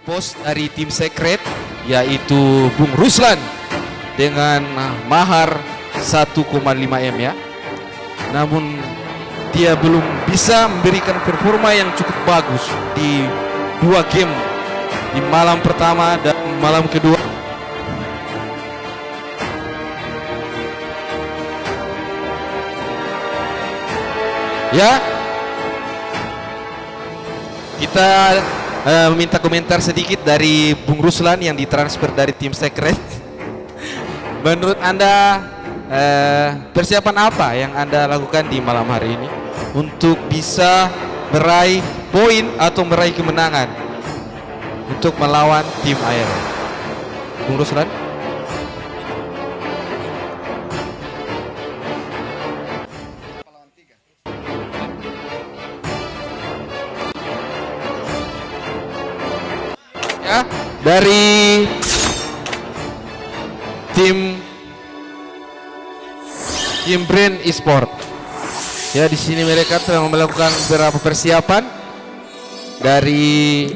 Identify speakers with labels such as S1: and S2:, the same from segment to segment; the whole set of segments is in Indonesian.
S1: Pos dari tim Secret yaitu Bung Ruslan dengan mahar 1,5 M ya. Namun dia belum bisa memberikan performa yang cukup bagus di dua game, di malam pertama dan malam kedua. Ya, kita minta komentar sedikit dari Bung Ruslan yang ditransfer dari tim Secret. Menurut Anda persiapan apa yang Anda lakukan di malam hari ini untuk bisa meraih poin atau meraih kemenangan untuk melawan tim Aero? Bung Ruslan. Ya, dari tim Brand Esport. Ya, di sini mereka telah melakukan beberapa persiapan dari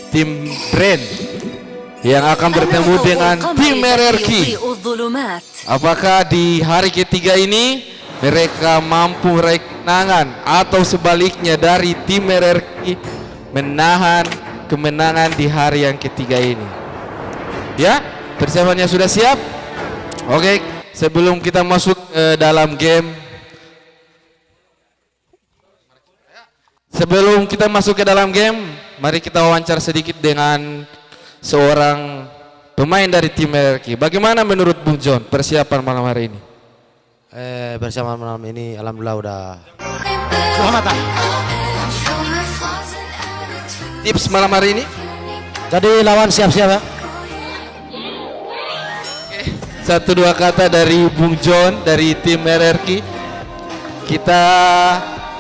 S1: tim Brand yang akan bertemu dengan tim RRQ. Apakah di hari ketiga ini mereka mampu meraih kemenangan atau sebaliknya dari tim RRQ menahan kemenangan di hari yang ketiga ini? Ya, persiapannya sudah siap? Oke, sebelum kita masuk dalam game, mari kita wawancara sedikit dengan seorang pemain dari tim RRQ. Bagaimana menurut Bung John persiapan malam hari ini?
S2: Persiapan malam ini alhamdulillah udah
S1: matang. Tips malam hari ini?
S2: jadi lawan siap-siap ya.
S1: Satu dua kata dari Bung John dari tim RRQ. Kita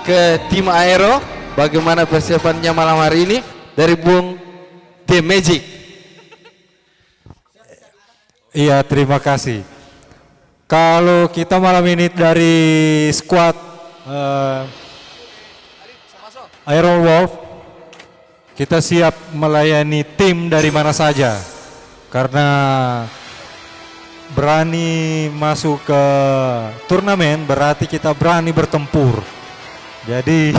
S1: ke tim Aero. Bagaimana persiapannya malam hari ini dari Bung The Magic?
S3: Iya, terima kasih. Kalau kita malam ini dari squad Aero Wolf, kita siap melayani tim dari mana saja karena berani masuk ke turnamen berarti kita berani bertempur. Jadi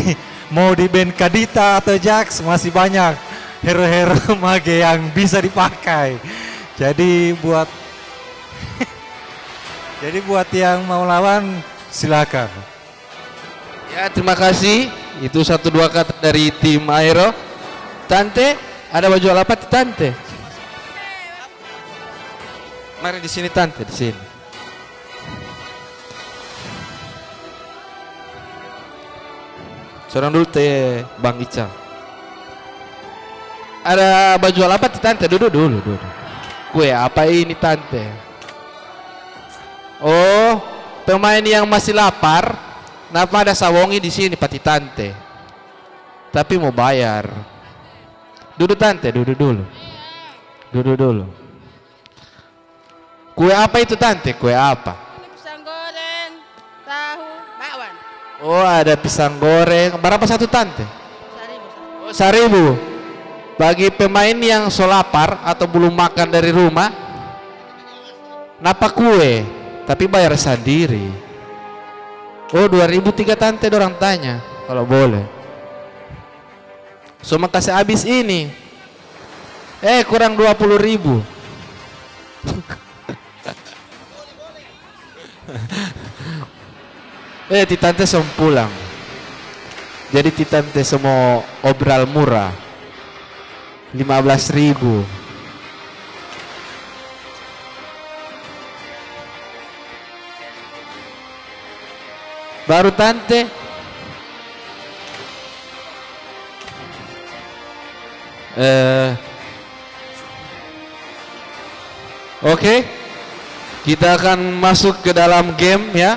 S3: mau di band Kadita atau Jax masih banyak hero-hero mage yang bisa dipakai. Jadi buat yang mau lawan silakan.
S1: Ya, terima kasih. Itu satu dua kata dari tim Aero. Tante, ada baju apa Tante? Mari di sini Tante, di sini. Seorang dulu teh Bang Ica. Ada baju apa Tante? Duduk dulu. Kue apa ini Tante? Oh, pemain yang masih lapar. Kenapa ada sawongi di sini Pati Tante? Tapi mau bayar. Duduk Tante, duduk dulu. Kue apa itu Tante? Kue apa?
S4: Pisang goreng, tahu, bakwan.
S1: Oh, ada pisang goreng. Berapa satu Tante?
S4: 1.000.
S1: Oh, 1.000. Bagi pemain yang so lapar atau belum makan dari rumah, napa kue? Tapi bayar sendiri. Oh, 2.000 Tante dorang tanya. Kalau boleh. So kasih habis ini. Kurang 20.000. Tante som pulang. Jadi Tante semua obral murah. 15.000. Baru Tante. Oke. Kita akan masuk ke dalam game ya.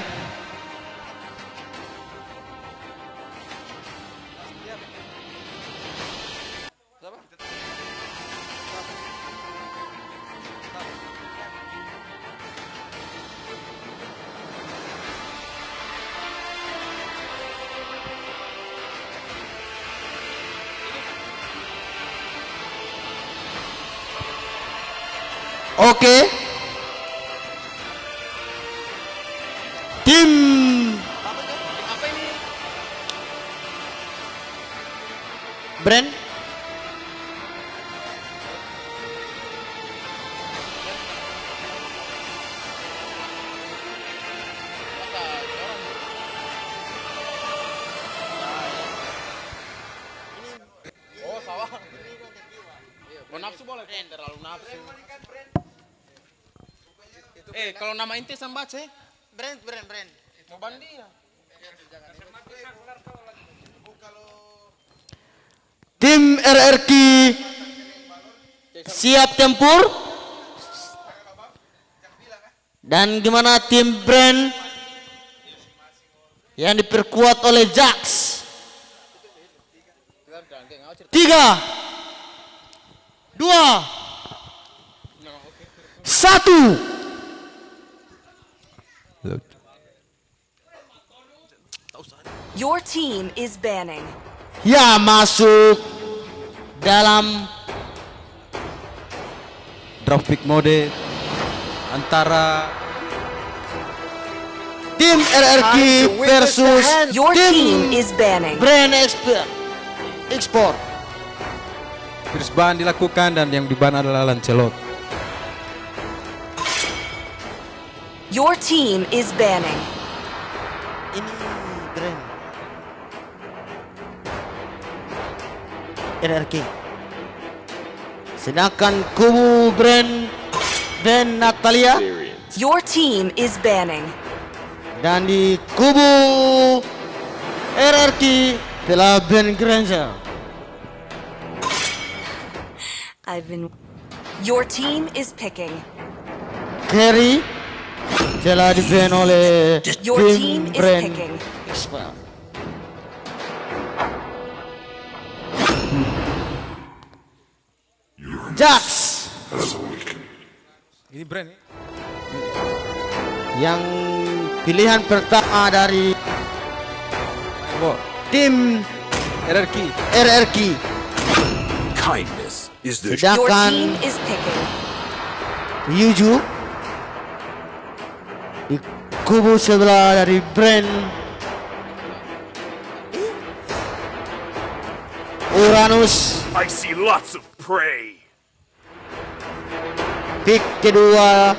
S5: Oke. Tim Brand.
S6: Mau nafsu boleh? Terlalu nafsu. Kalau nama inti sama baca
S5: Brand.
S6: mau bandi ya.
S5: Tim RRQ siap tempur. Dan gimana tim Brand yang diperkuat oleh Jax? 3, 2, 1.
S7: Your team is banning.
S5: Ya, masuk dalam
S3: Drop pick mode antara
S5: tim RRQ versus
S7: Your team
S5: tim
S7: is banning.
S5: Brand Export.
S3: First ban dilakukan dan yang diban adalah Lancelot.
S7: Your team is banning.
S5: Ini Brand RRQ. Sedangkan kubu Brand dan Natalia.
S7: Your team is banning.
S5: Dan di kubu RRQ telah Ben Granger.
S7: Your team is picking.
S5: Kerry telah di-ban oleh
S7: Your
S5: tim
S7: team is
S5: Brand
S7: picking.
S5: Expert. Jax
S3: Ini brand ya?
S5: yang pilihan pertama dari tim RRQ.
S8: Kindness is the
S7: Your
S5: Sedangkan
S7: team is picking.
S5: Yuju di kubu sebelah dari Brand Uranus.
S8: I see lots of prey.
S5: Pick kedua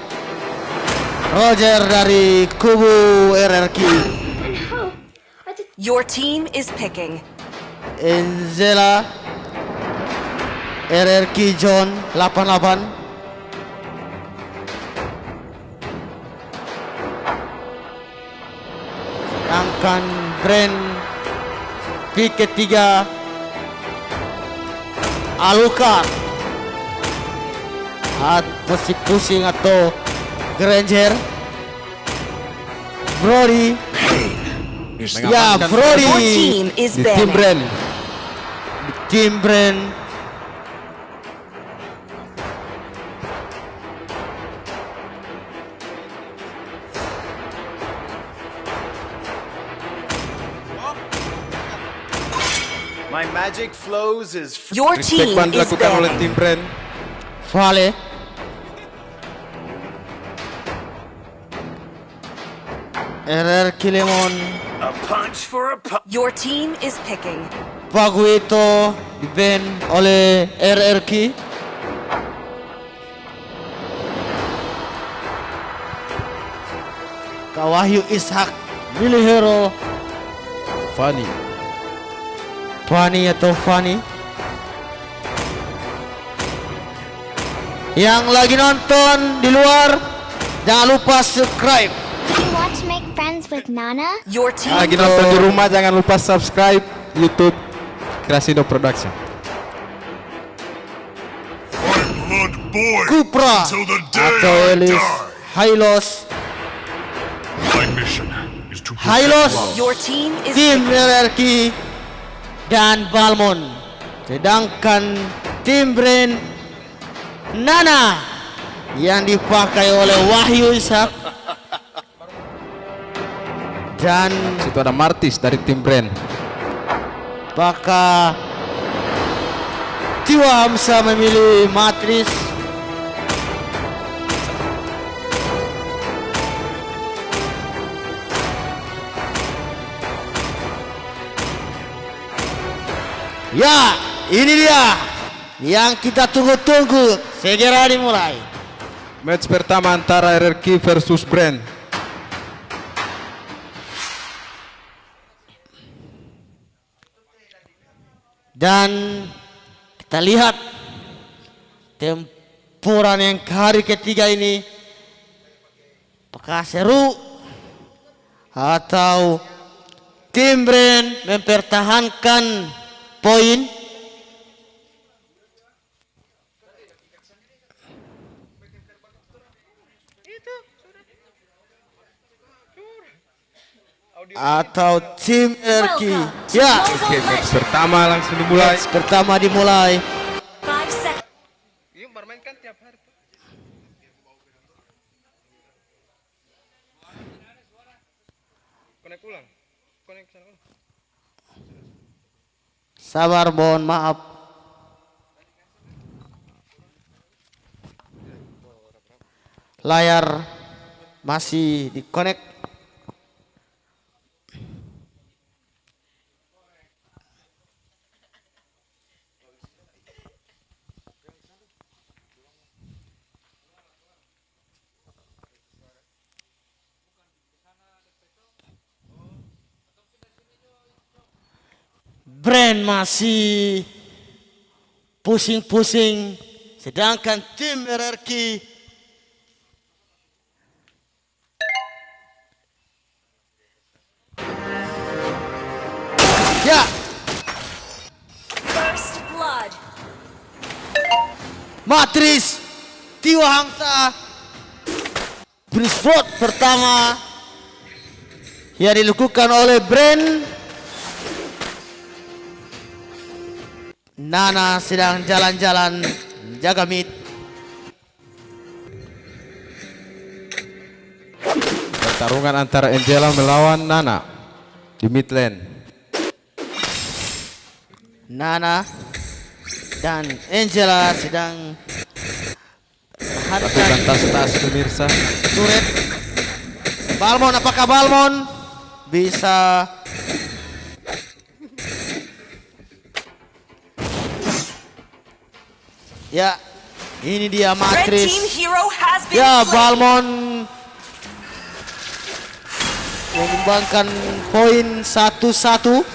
S5: Roger dari kubu RRQ.
S7: Your team is picking.
S5: Enzela RRQ John 88. Sedangkan Brand pick ketiga Alucard pusing atau Granger. Brody. Ya,
S7: Your
S5: Brody
S7: team is
S1: Di tim
S7: banning.
S1: Brand.
S5: tim Brand.
S8: My magic flows as
S7: Your
S3: Respect
S7: team
S3: ban
S7: is
S3: dilakukan oleh tim
S7: banning.
S3: Brand.
S5: Vale. RRQ Lemon.
S8: a punch for a punch.
S7: Your team is picking.
S5: Paguito di-ban oleh RRQ. Wahyu Ishak milih hero
S3: Fanny.
S5: Fanny atau Fanny. Yang lagi nonton di luar, jangan lupa subscribe.
S9: Do you want to make friends with Nana?
S7: Your team
S3: Lagi nonton di rumah jangan lupa subscribe YouTube Krasindo Production.
S8: Blood boy
S5: Kupra
S8: till the
S5: atau
S8: day I
S5: Elis
S8: die.
S5: Hylos.
S8: My mission is to
S5: Hylos
S7: Your team is
S5: tim
S7: picking.
S5: RRQ dan Balmon. Sedangkan tim Brand Nana yang dipakai oleh Wahyu Ishak dan
S3: Situ ada Martis dari tim Brand.
S5: Baka Tiwa Hamsa memilih Matris. Ya, ini dia yang kita tunggu-tunggu. Segera dimulai.
S1: Match pertama antara RRQ versus Brand.
S5: Dan kita lihat tempuran yang hari ketiga ini, apakah seru atau tim Brand mempertahankan poin? Atau tim RQ? Ya.
S1: Oke, match pertama langsung dimulai.
S5: Match pertama dimulai.
S7: 5 seconds.
S6: Yuk bermain kan tiap hari. Konek ulang. Konek sana ulang.
S5: Sabar, mohon maaf. Layar masih di-connect. Brand masih pusing-pusing, sedangkan tim RRQ ya.
S7: First blood.
S5: Matris Tiwa Hangsa Brisbot pertama yang dilakukan oleh Brand. Nana sedang jalan-jalan jaga mid.
S1: Pertarungan antara Angela melawan Nana di mid lane.
S5: Nana dan Angela sedang
S1: Lakukan tas-tas pemirsa.
S5: turret. Balmon, apakah Balmon bisa ya? Ini dia
S7: Red
S5: Matris.
S7: team hero has been
S5: Ya,
S7: slain.
S5: Balmon menyumbangkan poin 1-1.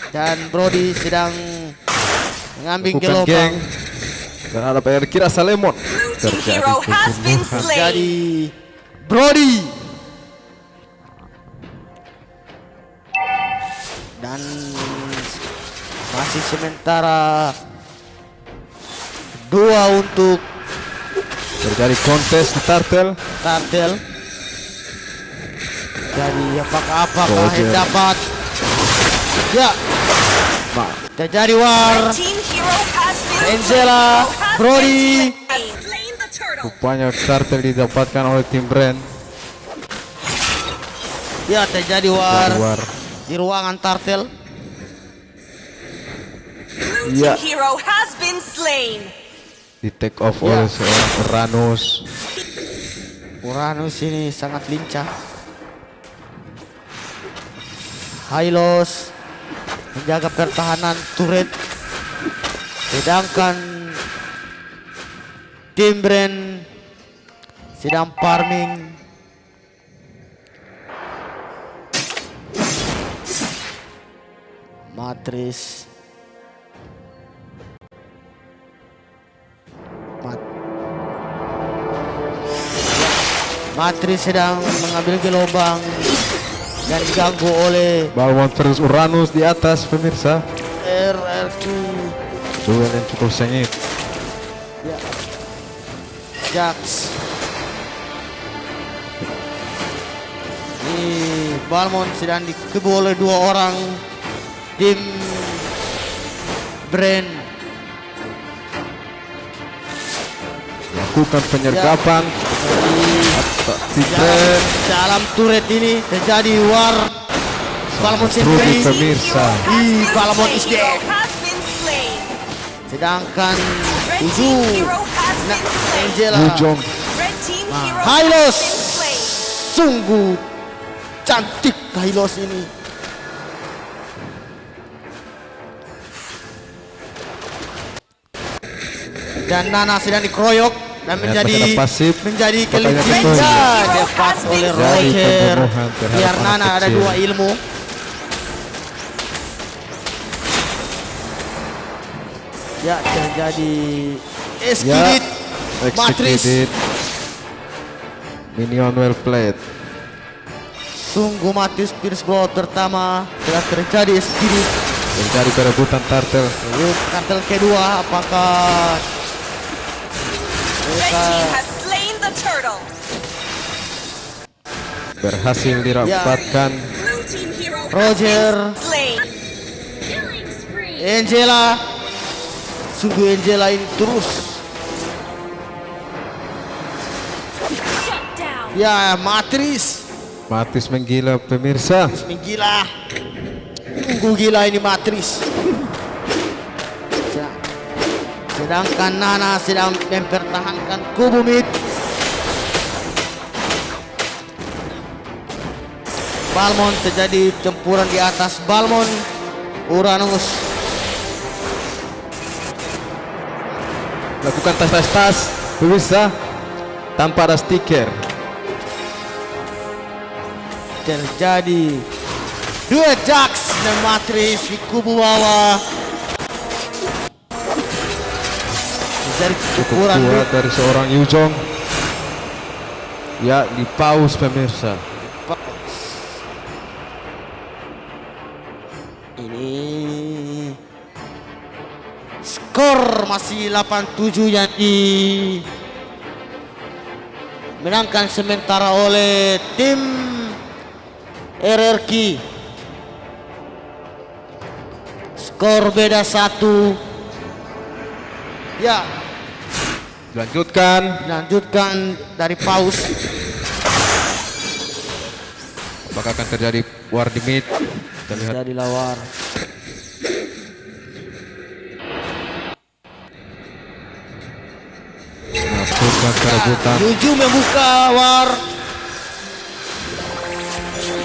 S5: Dan Brody sedang mengambil
S1: Lakukan
S5: gelombang.
S1: geng. Dan ada RRQ rasa lemon.
S7: Blue team
S1: Terjadi
S7: hero has been
S1: pembunuhan.
S7: slain.
S5: Jadi Brody dan masih sementara 2 untuk
S1: Terjadi kontes di Turtle.
S5: Tartel. Jadi apakah
S1: Roger.
S5: yang dapat? Ya, terjadi war.
S7: Red team hero has been
S5: Angela,
S7: slain.
S5: Brody.
S7: Has slain the turtle.
S1: Rupanya Turtle didapatkan oleh tim Brand.
S5: Ya, terjadi war
S1: War.
S5: di ruangan Tartel.
S7: Blue
S1: Ya.
S7: team hero has been slain.
S1: Di take off oleh seorang Uranus.
S5: Uranus ini sangat lincah. Hylos menjaga pertahanan turret, sedangkan tim Brand sedang farming. Matris Matris sedang mengambil gelombang dan diganggu oleh
S1: Balmon versus Uranus di atas pemirsa.
S5: RRQ.
S1: Duel yang cukup sengit.
S5: Ya. Jax. Ini Balmon sedang dikebu oleh 2 orang tim Brand.
S1: Lakukan penyergapan. Tim Brand.
S5: Dalam turret ini terjadi war. Balmon
S1: Rugi
S5: sendiri.
S1: pemirsa.
S5: Balmon is
S7: Hero
S5: dead.
S7: has been slain.
S5: Sedangkan
S7: Red team
S5: 7
S7: hero has been slain.
S5: Angela.
S1: Bujong.
S7: Red team hero
S5: Hylos.
S7: has been slain.
S5: Sungguh cantik Hylos ini. Dan Nana sedang dikeroyok dan menjadi
S1: pasif.
S5: kelicikan.
S1: Makanya
S5: Dapat oleh
S1: Jadi
S5: Roger.
S1: pembunuhan terhadap
S5: Biar
S1: anak
S5: Nana ada
S1: kecil.
S5: 2 ilmu. Ya, terjadi executed. Matrix.
S1: Executed. Minion well played.
S5: Sungguh Matrix Pierce Blow pertama telah terjadi executed.
S1: Terjadi perebutan turtle.
S5: Kartel kedua, apakah
S7: Red team has slain the turtle.
S1: Berhasil dirapatkan.
S7: Blue team hero has
S5: Roger.
S7: been slain.
S5: Angela? Sungguh Angela ini terus.
S7: Shut down.
S5: Ya, Matrix.
S1: Matrix menggila pemirsa.
S5: Menggila. Sungguh gila ini Matrix. Sedangkan Nana sedang mempertahankan kubu mid. Balmond, terjadi campuran di atas Balmond. Uranus
S1: Lakukan tas pemirsa tanpa ada stiker.
S5: terjadi. 2 Jax dan Matrix di kubu bawah. Dari
S1: Cukup
S5: ukuran
S1: kuat dari seorang Yujong. Ya, di paus pemirsa.
S5: ini skor masih 87 yang dimenangkan sementara oleh tim RRQ. Skor beda 1. Ya, dilanjutkan dari paus.
S1: Apakah akan terjadi war di mid? Kita lihat.
S5: Jadi lawar.
S1: Melakukan perebutan.
S5: Yuju membuka war.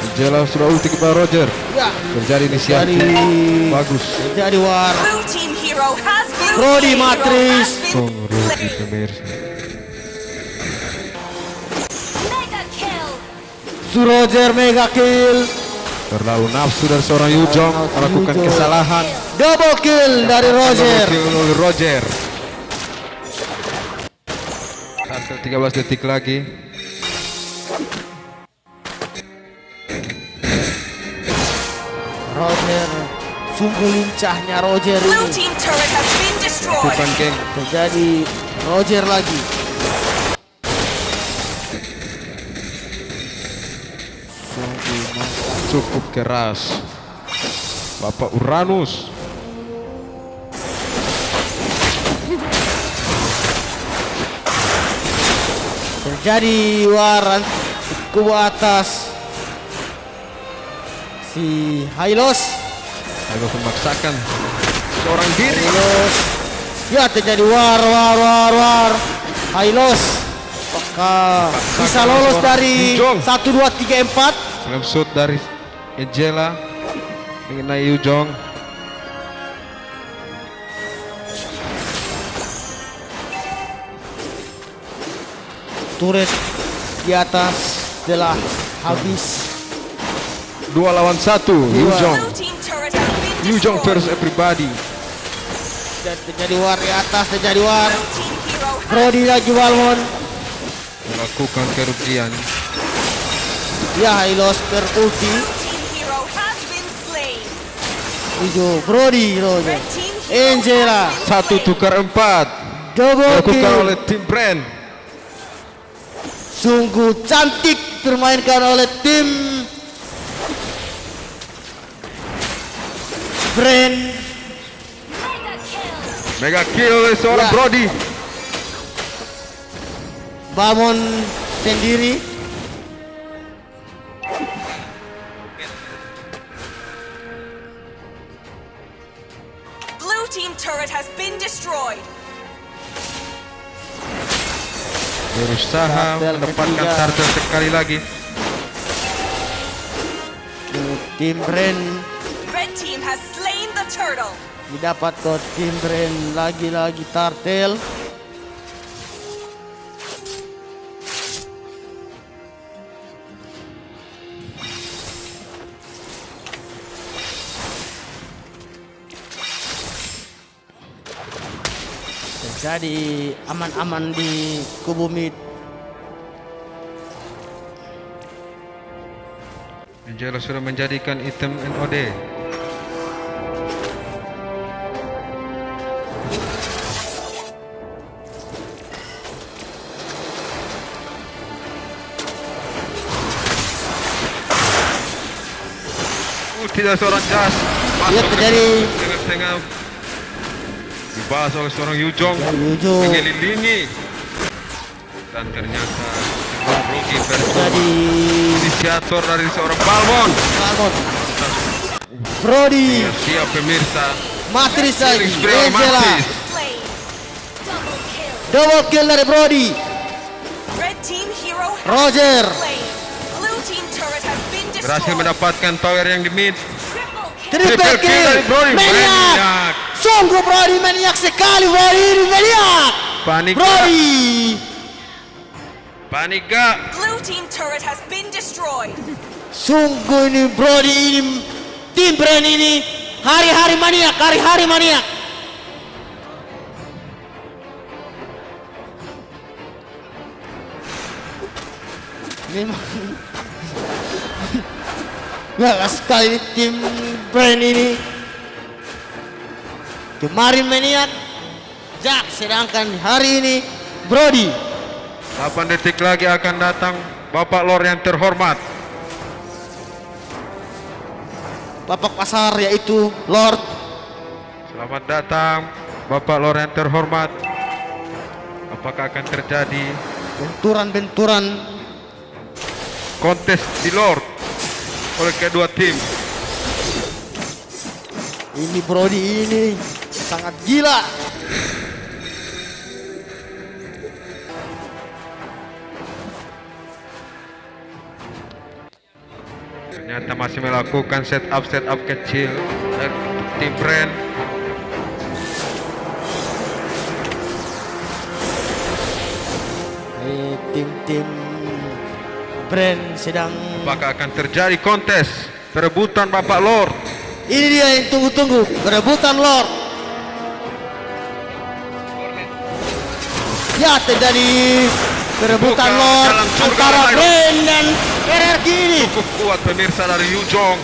S1: Angela sudah ulti kepada Roger.
S5: Ya,
S1: Terjadi inisiatif. Bagus.
S5: jadi war.
S7: Blue team hero has been
S5: Brody
S7: slain.
S5: Matrix.
S1: Rugi pemirsa.
S7: Mega kill.
S5: Su Roger mega kill.
S1: Terlalu nafsu dari seorang Yujong melakukan
S5: Yujong.
S1: kesalahan.
S5: Double kill dari Roger.
S1: Kill oleh Roger. Hasil 13 detik lagi.
S5: Roger, sungguh lincahnya Roger
S7: Blue
S5: ini.
S7: team turret has been destroyed.
S1: Bukan geng.
S5: Terjadi Roger lagi.
S1: Cukup keras. Bapak Uranus.
S5: Terjadi waran ke atas. Si Hylos.
S1: Agak memaksakan seorang diri.
S5: Hylos. Ya, terjadi war. Hylos. Apakah bisa lolos dari
S1: Yujong.
S5: 1, 2, 3, 4?
S1: Slam shot dari Angela mengenai Yujong.
S5: Turret di atas telah habis.
S1: 2 lawan 1. Yujong.
S7: Blue team turret has been
S1: Yujong
S7: destroyed.
S1: versus everybody.
S5: Dan terjadi war di atas, terjadi war.
S7: Blue team hero has
S5: Brody lagi Balmon.
S1: Melakukan kerugian.
S5: Ya, Hylos terulti.
S7: Blue team hero has been slain.
S5: Hijau Brody Roger.
S7: Red team hero
S5: Angela.
S7: has been
S1: 1
S7: slain.
S1: tukar 4.
S5: Double
S1: Dilakukan
S5: kill.
S1: oleh tim Brand.
S5: Sungguh cantik termainkan oleh tim Brand.
S1: Mega kill oleh seorang
S5: Ya.
S1: Brody.
S5: Balmon sendiri.
S7: Blue team turret has been destroyed.
S1: Berusaha
S5: Turtle
S1: mendapatkan
S5: ketiga.
S1: turtle sekali lagi.
S5: Tim Brand
S7: Red team has slain the turtle.
S5: didapat ke tim Brand lagi-lagi turtle. Jadi aman-aman di kubu mid.
S6: Angelo sudah menjadikan item NOD. Tidak seorang Jas
S5: Lihat terjadi
S6: tengah-tengah dibahas oleh seorang Yujong
S5: Yujong.
S6: mengelilingi dan ternyata Rogi versus
S5: jadi
S6: inisiator dari seorang Balmon.
S5: Brody
S6: Siap pemirsa,
S5: Matris lagi.
S6: Spray
S5: Angela.
S6: Matris.
S7: Slain. Double kill.
S5: Double kill dari Brody.
S7: Red team hero has
S5: Roger.
S7: been slain. Blue team turret has been
S6: Berhasil
S7: destroyed.
S6: mendapatkan tower yang di mid.
S7: Triple kill.
S5: Triple kill.
S6: dari Brody.
S5: Maniac.
S6: Maniac.
S5: Sungguh Brody maniak sekali. Brody ini maniak.
S6: Panik.
S5: Brody.
S6: Panik gak?
S7: Blue team turret has been destroyed.
S5: Sungguh ini Brody ini tim brand ini hari-hari maniak, hari-hari maniak. Memang gak sekali tim brand ini. Kemarin maniak Jack, sedangkan hari ini Brody.
S6: 8 detik lagi akan datang Bapak Lord yang terhormat.
S5: Bapak pasar yaitu Lord.
S6: Selamat datang Bapak Lord yang terhormat. Apakah akan terjadi
S5: Benturan-benturan
S6: kontes di Lord oleh kedua tim?
S5: ini Brody ini sangat gila.
S6: Ternyata masih melakukan setup kecil untuk tim brand.
S5: Tim-tim brand sedang.
S6: Apakah akan terjadi kontes perebutan Bapak Lord?
S5: Ini dia yang tunggu-tunggu, perebutan Lord. Ya, terjadi perebutan
S6: Bukan
S5: Lord
S6: dalam surga
S5: antara
S6: lain.
S5: brand dan RRQ ini.
S6: Cukup kuat pemirsa dari Yujong.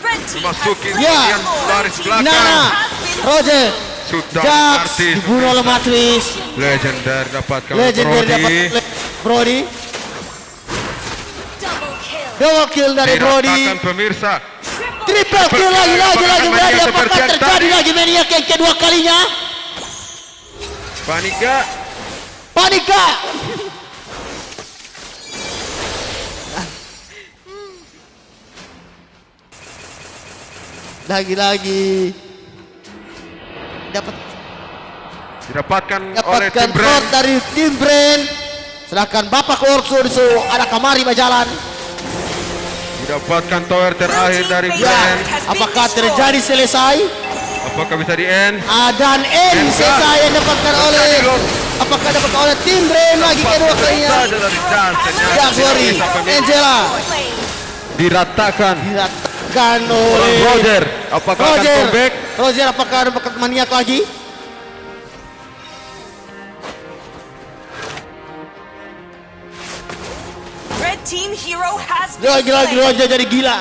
S7: Red team
S6: Memasuki
S7: has slain
S5: Ya.
S6: bagian
S7: the
S6: baris
S7: team
S6: belakang.
S5: Nana,
S7: has been
S5: Roger,
S6: Sudah
S5: Jax
S6: artis
S5: dibunuh oleh Matris.
S6: Legendary dapatkan oleh
S5: Legendary dapat
S6: Brody.
S5: Brody.
S7: double kill.
S5: Double kill dari Brody.
S6: Diratakan pemirsa.
S5: Triple kill lagi Brody.
S6: Maniak
S5: Apakah
S6: seperti yang
S5: terjadi
S6: tadi.
S5: lagi maniak yang kedua kalinya?
S6: Panik gak?
S5: Panika. Lagi-lagi
S6: Didapatkan oleh
S5: dapatkan
S6: tim brand.
S5: shot dari tim brand. Sedangkan Bapak Orso disuruh ada kamari berjalan.
S6: Didapatkan tower terakhir dari
S5: Ya,
S6: brand.
S5: apakah terjadi selesai?
S6: Apakah bisa di end?
S5: Dan N selesai yang dapatkan oleh. Apakah dapat oleh tim brand lagi kedua kalinya?
S6: Saja dari Jas. Ternyata
S5: Ya,
S6: tidak
S5: sorry,
S6: bisa pemirsa.
S5: Angela
S7: Slain.
S6: Diratakan
S5: diratakan
S6: oleh
S5: oleh
S6: Roger. Apakah akan
S5: Roger.
S6: comeback?
S5: Roger, apakah dapat maniak lagi?
S7: Red team hero has been
S5: Lagi-lagi
S7: slain.
S5: Roger jadi gila.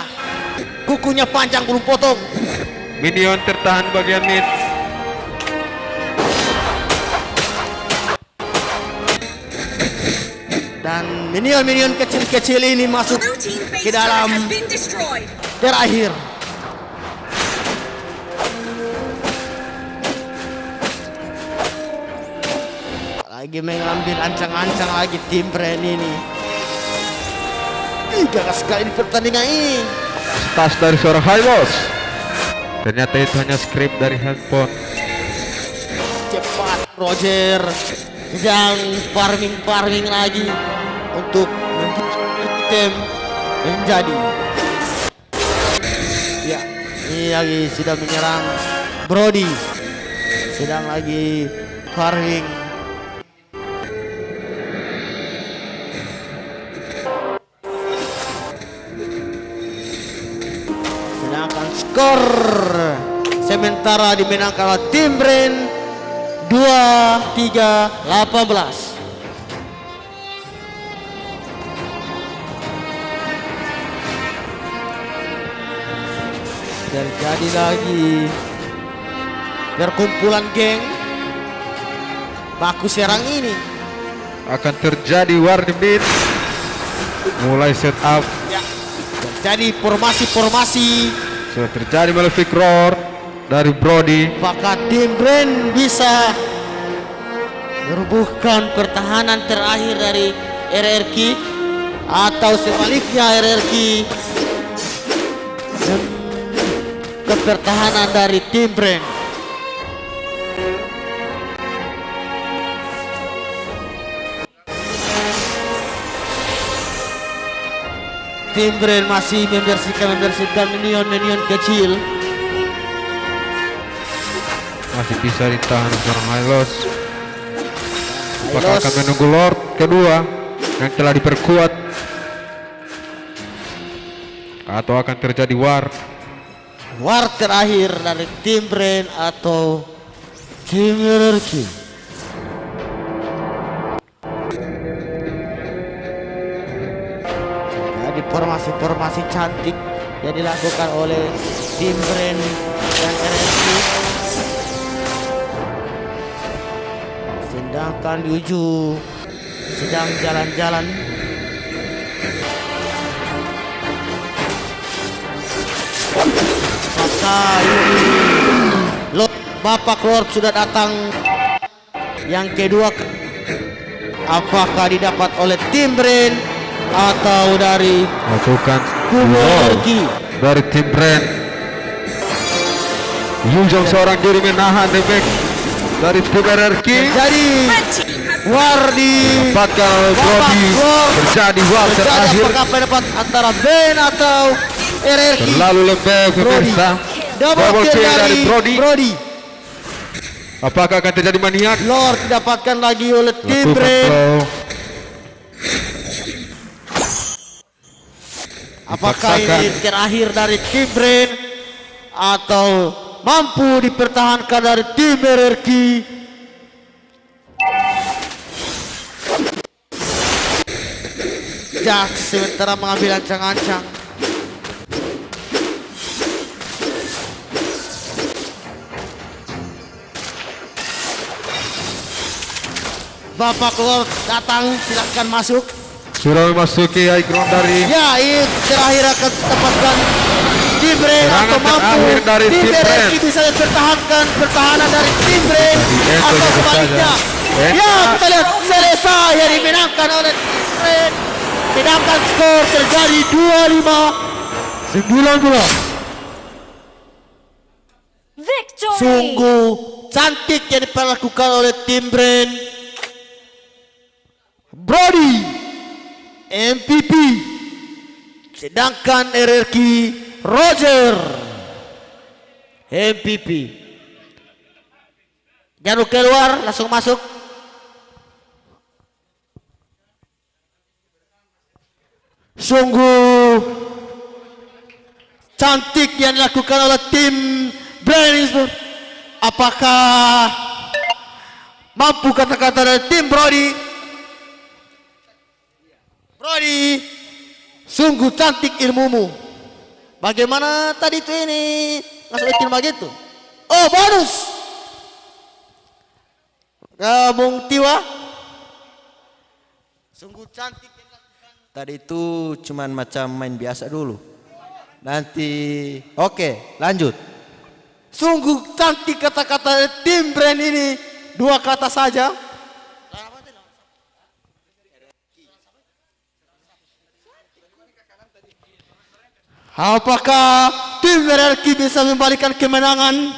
S5: Kukunya panjang belum potong.
S6: Minion tertahan bagian mid.
S5: Dan minion-minion kecil-kecil ini masuk
S7: Blue team base
S5: ke dalam
S7: turret has been destroyed.
S5: terakhir. Lagi mengambil ancang-ancang lagi tim brand ini. Gagal sekali di pertandingan ini.
S6: Tas dari seorang Hylos. Ternyata itu hanya script dari handphone.
S5: Cepat Roger sedang farming lagi untuk item menjadi. Ya, ini lagi sudah menyerang Brody. Sedang lagi farming. Sedangkan skor sementara dimenangkan oleh tim brand 23-18. Terjadi lagi perkumpulan geng baku serang ini.
S6: Akan terjadi war di mid. Mulai set up.
S5: Ya, terjadi formasi-formasi.
S6: Sudah terjadi Malefic Roar dari Brody.
S5: Apakah tim Brand bisa merubuhkan pertahanan terakhir dari RRQ atau sebaliknya RRQ ke pertahanan dari tim Brand? Tim Brand masih membersihkan minion kecil.
S6: Masih bisa ditahan seorang Hylos. Apakah akan menunggu Lord kedua yang telah diperkuat, atau akan terjadi war?
S5: War terakhir dari tim Brand atau tim RRQ. Jadi formasi-formasi cantik yang dilakukan oleh tim Brand dan RRQ. Sedangkan Yuju sedang jalan-jalan. Maka Bapak Lord sudah datang. Yang kedua, apakah didapat oleh tim Brand atau dari
S6: Lakukan
S5: kubu RRQ?
S6: dari tim Brand. Yujong seorang diri menahan damage dari tim RRQ.
S5: Jadi war di
S6: Dapatkan Brody. Terjadi war terakhir.
S5: Apakah pendapat antara Ben atau RRQ?
S6: Terlalu lembek pemirsa.
S5: Double kill dari Brody.
S6: Apakah akan terjadi maniak?
S5: Lord didapatkan lagi oleh tim Brand. Apakah ini terakhir dari tim Brand atau mampu dipertahankan dari tim RRQ? Jax sementara mengambil ancang-ancang. Bapak Lord datang, silakan masuk.
S6: Sudah memasuki high ground dari.
S5: Ya, ini terakhir akan dapatkan tim Brand atau mampu
S6: dari
S5: tim
S6: tim Brand
S5: RRQ bisa dipertahankan pertahanan dari tim Brand atau sebaliknya.
S6: saja.
S5: Ya, kita lihat selesai yang dimenangkan oleh tim Brand. Sedangkan skor terjadi 25-19.
S7: Victory!
S5: Sungguh cantik yang diperlakukan oleh tim Brand. Brody MVP, sedangkan RRQ Roger MVP. Jangan keluar, langsung masuk. Sungguh cantik yang dilakukan oleh tim Brand. Apakah mampu kata-kata dari tim Brody? Brody, sungguh cantik ilmumu. Bagaimana tadi itu ini? Langsung bikin begitu. Oh, bonus. Bung Tiwa. Sungguh cantik.
S10: Tadi itu cuman macam main biasa dulu. Nanti oke, lanjut.
S5: Sungguh cantik kata-kata tim Brand ini. 2 kata saja. Apakah tim RRQ bisa membalikan kemenangan?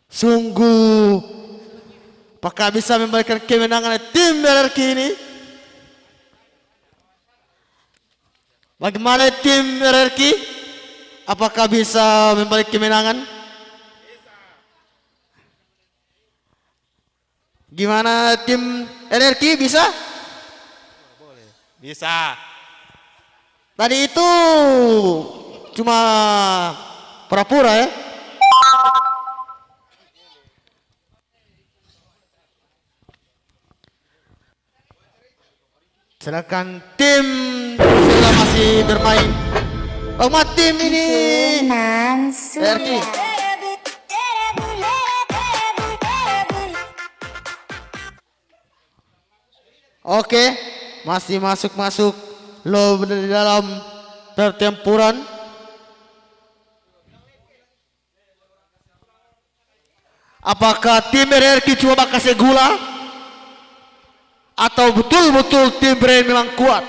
S5: Sungguh, apakah bisa membalikan kemenangan tim RRQ ini? Bagaimana tim RRQ? Apakah bisa membalik kemenangan? Gimana tim RRQ bisa?
S10: Bisa.
S5: Tadi itu cuma pura-pura ya. Sedangkan tim Persela masih bermain. Tim ini RT. Oke, masih masuk lo di dalam pertempuran. Apakah tim RRQ cuma kasih gula atau betul-betul tim Brain memang kuat?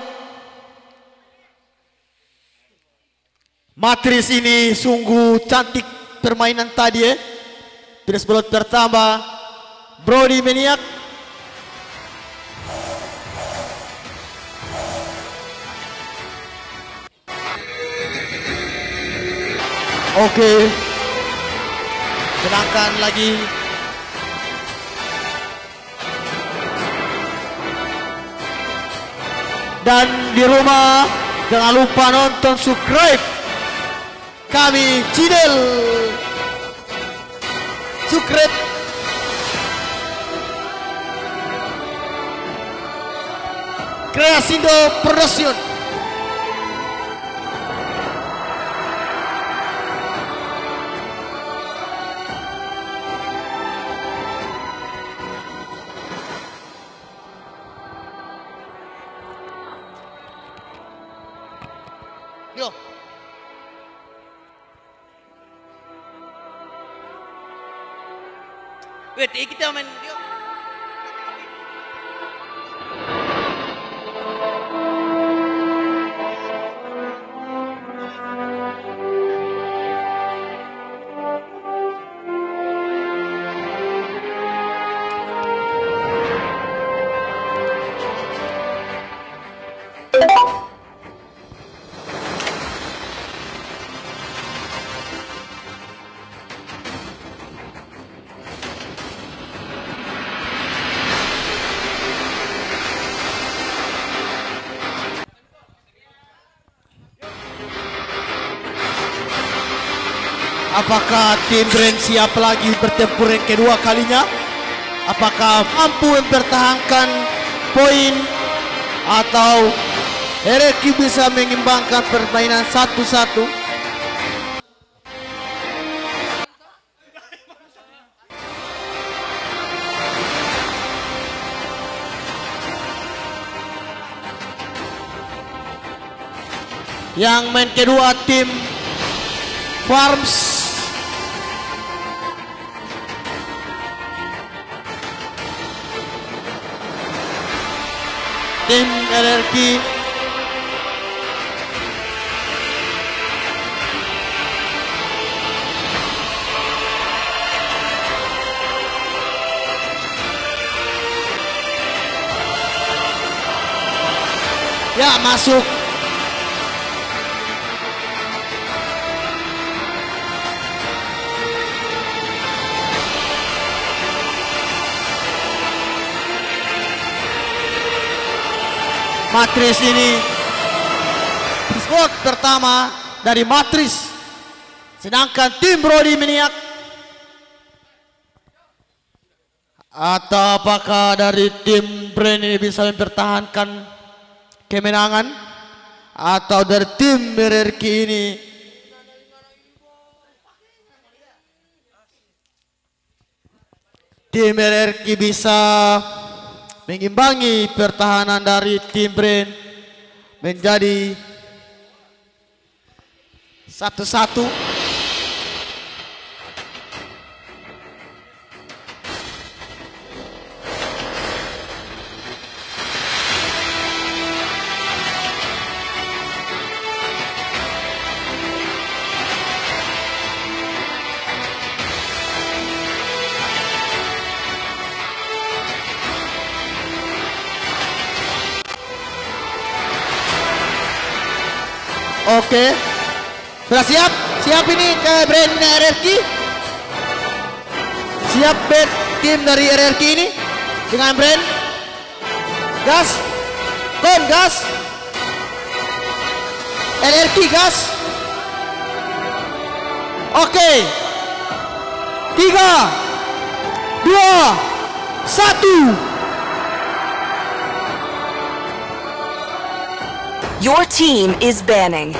S5: Matris ini sungguh cantik permainan tadi ya. Terus belot pertama Brody Maniac. Oke. Sedangkan lagi dan di rumah jangan lupa nonton, subscribe kami channel, subscribe Kreasindo Production. Yo. Wait, kita main. Yo. Apakah tim Brain siap lagi bertempur yang kedua kalinya? Apakah mampu mempertahankan poin atau RRQ bisa mengimbangkan permainan 1-1? Yang main kedua tim Farms. Tim RRQ ya masuk. Matris ini squad pertama dari Matris, sedangkan tim Brody Maniac atau apakah dari tim Brain ini bisa mempertahankan kemenangan atau dari tim RRQ ini tim RRQ bisa mengimbangi pertahanan dari tim Brain menjadi 1-1. Oke, sudah siap? Siap ini ke Brain RRQ? Siap bet tim dari RRQ ini dengan Brain? Gas, kon gas, RRQ gas. Oke, 3, 2, 1.
S7: Your team is banning.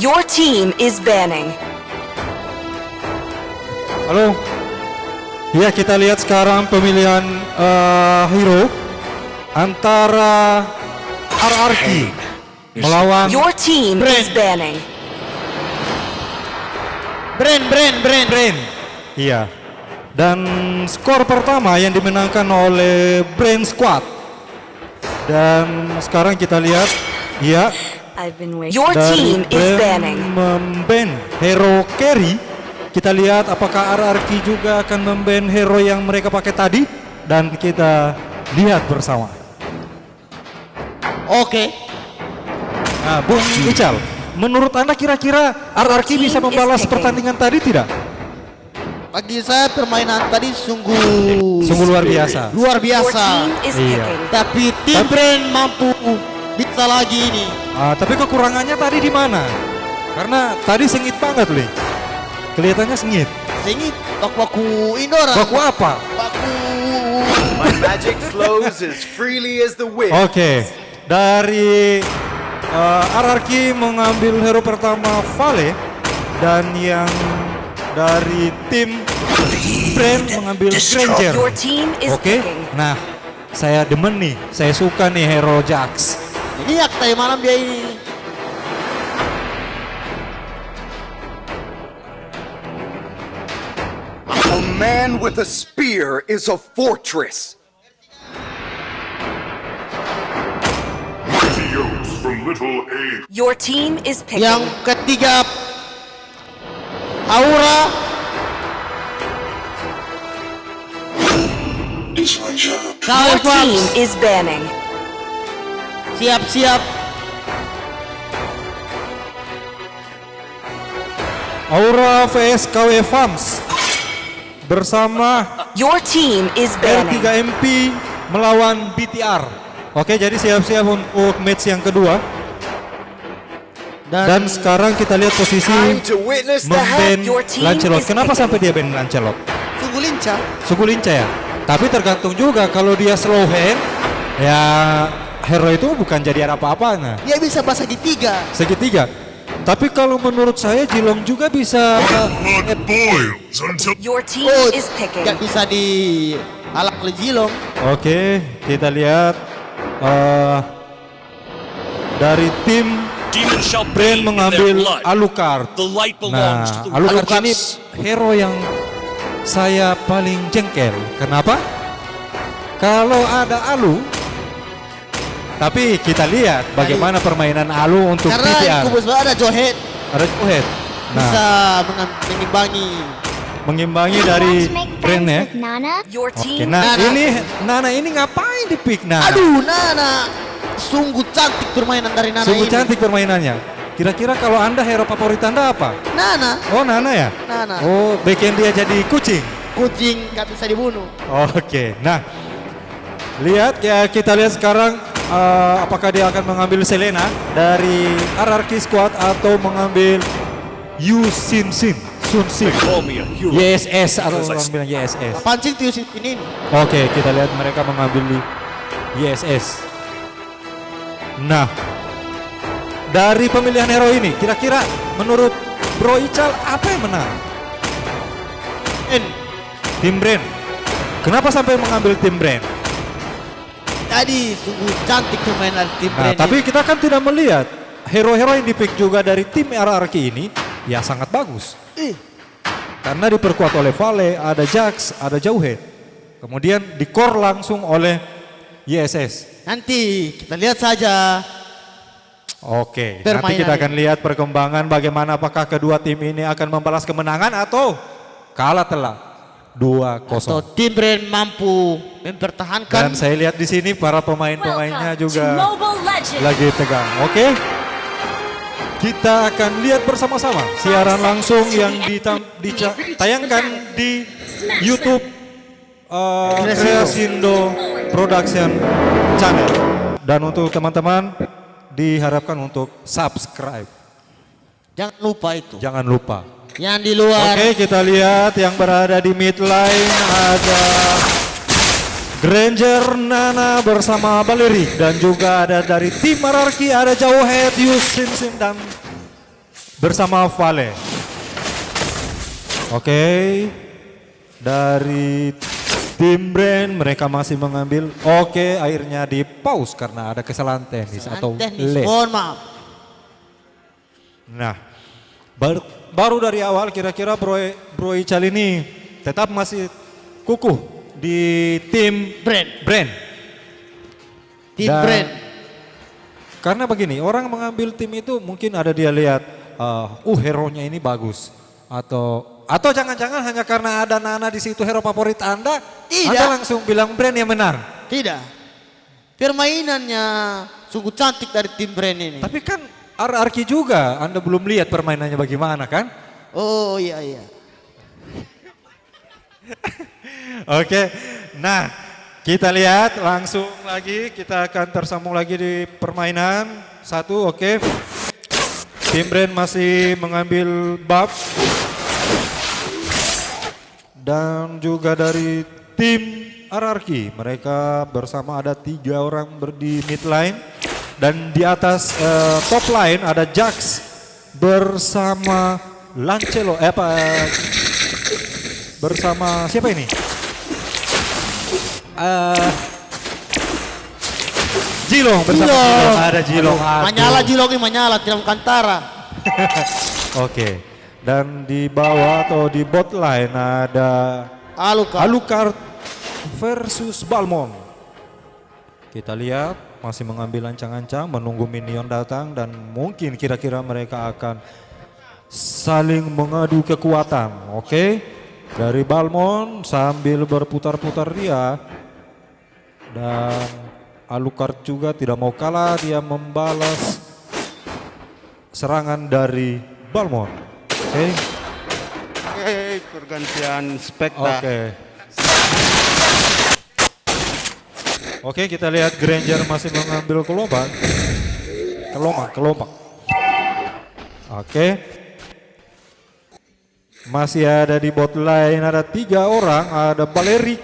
S7: Your team is banning.
S3: Halo. Ya, kita lihat sekarang pemilihan hero antara RRQ melawan
S7: Your team is banning.
S3: Brain. Iya. Dan skor pertama yang dimenangkan oleh Brain Squad. Dan sekarang kita lihat, ya.
S7: Your team is banning.
S3: Memban hero carry. Kita lihat apakah RRQ juga akan memban hero yang mereka pakai tadi. Dan kita lihat bersama.
S5: Oke.
S3: Nah, Bung Ical, menurut Anda kira-kira RRQ bisa membalas pertandingan tadi tidak?
S5: Bagi saya permainan tadi sungguh
S3: luar biasa.
S5: Luar biasa.
S3: Iya.
S5: Tapi tim Brain mampu bisa lagi ini.
S3: Tapi kekurangannya tadi di mana? Karena tadi sengit banget, Li. Kelihatannya sengit.
S5: Sengit, baku indoor.
S3: Baku apa?
S5: Baku.
S8: My magic flows as freely as the wind.
S3: Oke, dari RRQ mengambil hero pertama Vale dan yang dari tim Brain mengambil Granger. Oke, nah saya demen nih, saya suka nih hero Jax.
S5: Ini akta malam dia ini.
S8: A man with a spear is a fortress. Mighty oaks from little age.
S7: Your team is picking.
S5: Yang ketiga Aura.
S7: Your team is banning.
S5: Siap-siap.
S3: Aura vs KW Farms bersama
S7: Your team is banning.
S3: R3MP melawan BTR. Oke, jadi siap-siap untuk match yang kedua. Dan sekarang kita lihat posisi memban Lancelot. Kenapa sampai dia ban Lancelot? Sungguh lincah ya. Tapi tergantung juga kalau dia slow hand, ya hero itu bukan jadi apa-apanya.
S5: Dia bisa pas segitiga.
S3: Tapi kalau menurut saya Jilong juga bisa
S7: Your team is picking.
S5: Gak bisa dihalang oleh Jilong.
S3: Oke, kita lihat dari tim Brain mengambil Alucard. Nah, Alucard ini hero yang saya paling jengkel. Kenapa? Kalau ada Alu, tapi kita lihat bagaimana permainan Alu untuk BTR.
S5: Karena kubus ada Johead.
S3: Ada Johead. Nah,
S5: bisa
S3: mengimbangi dari Brain ya. Oke, nah ini Nana ini ngapain di pick Nana?
S5: Aduh, Nana. Sungguh cantik permainan dari Nana
S3: Sungguh
S5: ini.
S3: cantik permainannya. Kira-kira kalau Anda hero favorit Anda apa?
S5: Nana.
S3: Oh, Nana ya?
S5: Nana.
S3: Oh, bikin dia jadi kucing.
S5: Kucing gak bisa dibunuh.
S3: Oke, nah. Lihat ya, kita lihat sekarang apakah dia akan mengambil Selena dari RRQ Squad atau mengambil Yu Sin Sin. Sun Sin. YSS atau orang bilang YSS.
S5: Pancing tuh Yu Sin ini.
S3: Oke, kita lihat mereka mengambil YSS. Nah, dari pemilihan hero ini, kira-kira menurut Bro Ical apa yang menang? Tim Brain. Kenapa sampai mengambil tim Brain?
S5: Tadi sungguh cantik permainan tim Brain.
S3: Tapi kita kan tidak melihat hero-hero yang dipick juga dari tim RRQ ini, ya sangat bagus. Karena diperkuat oleh Vale, ada Jax, ada Jauhead. Kemudian di core langsung oleh YSS.
S5: Nanti kita lihat saja.
S3: Oke, nanti kita akan lihat perkembangan bagaimana apakah kedua tim ini akan membalas kemenangan atau kalah telak 2-0.
S5: Atau tim Brain mampu mempertahankan.
S3: Dan saya lihat di sini para pemain-pemainnya juga lagi tegang. Oke, kita akan lihat bersama-sama siaran langsung yang ditayangkan di YouTube Kreasindo Production Channel. Dan untuk teman-teman diharapkan untuk subscribe.
S5: Jangan lupa itu.
S3: Jangan lupa.
S5: Yang di luar.
S3: Oke, kita lihat yang berada di mid lane ada Granger, Nana bersama Balerik, dan juga ada dari tim Ararki ada Jauhead, Yusin Sim dan bersama Vale. Oke, dari tim Brand mereka masih mengambil. Oke, akhirnya di pause karena ada kesalahan teknis atau lag.
S5: Mohon maaf.
S3: Nah, baru dari awal kira-kira Bro Ical ini tetap masih kukuh di tim Brand.
S5: Tim Brand.
S3: Karena begini, orang mengambil tim itu mungkin ada dia lihat, hero-nya ini bagus. Atau jangan-jangan hanya karena ada Nana di situ hero favorit Anda,
S5: Tidak.
S3: Anda langsung bilang Brand yang menang.
S5: Tidak. Permainannya sungguh cantik dari tim Brand ini.
S3: Tapi kan Arki juga, Anda belum lihat permainannya bagaimana kan?
S5: Oh iya.
S3: Oke, nah kita lihat langsung lagi, kita akan tersambung lagi di permainan. Satu, oke. Tim Brand masih mengambil buff. Dan juga dari tim Ararki, mereka bersama ada 3 orang di mid line. Dan di atas top line ada Jax bersama Lancelo, bersama siapa ini? Jilong bersama Jilong. Ada Jilong.
S5: Menyala tidak Kantara.
S3: Oke. Dan di bawah atau di bot line ada Alucard versus Balmond. Kita lihat masih mengambil ancang-ancang, menunggu minion datang dan mungkin kira-kira mereka akan saling mengadu kekuatan. Oke. Dari Balmond sambil berputar-putar dia. Dan Alucard juga tidak mau kalah, dia membalas serangan dari Balmond. Oke.
S11: Pergantian spekta.
S3: Oke, kita lihat Granger masih mengambil kelopak. Oke. Masih ada di bot line ada 3 orang, ada Balerik,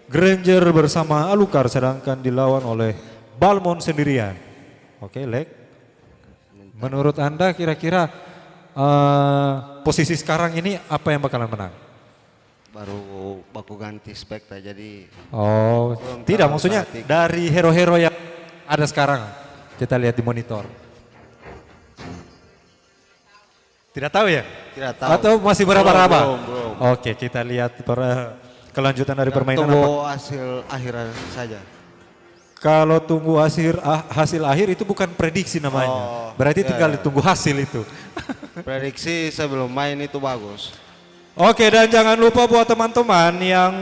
S3: Granger bersama Alucard, sedangkan dilawan oleh Balmond sendirian. Oke, leg. Menurut Anda kira-kira posisi sekarang ini apa yang bakalan menang?
S11: Baru baku ganti spekta jadi.
S3: Oh, tidak, maksudnya dari hero-hero yang ada sekarang. Kita lihat di monitor. Tidak tahu ya?
S11: Tidak tahu.
S3: Atau masih beraba-raba?
S11: Belum.
S3: Oke, kita lihat kelanjutan dari permainan.
S11: Tunggu hasil akhir saja.
S3: Kalau tunggu hasil akhir itu bukan prediksi namanya. Berarti tinggal ditunggu hasil itu.
S11: Prediksi sebelum main itu bagus.
S3: Oke, dan jangan lupa buat teman-teman yang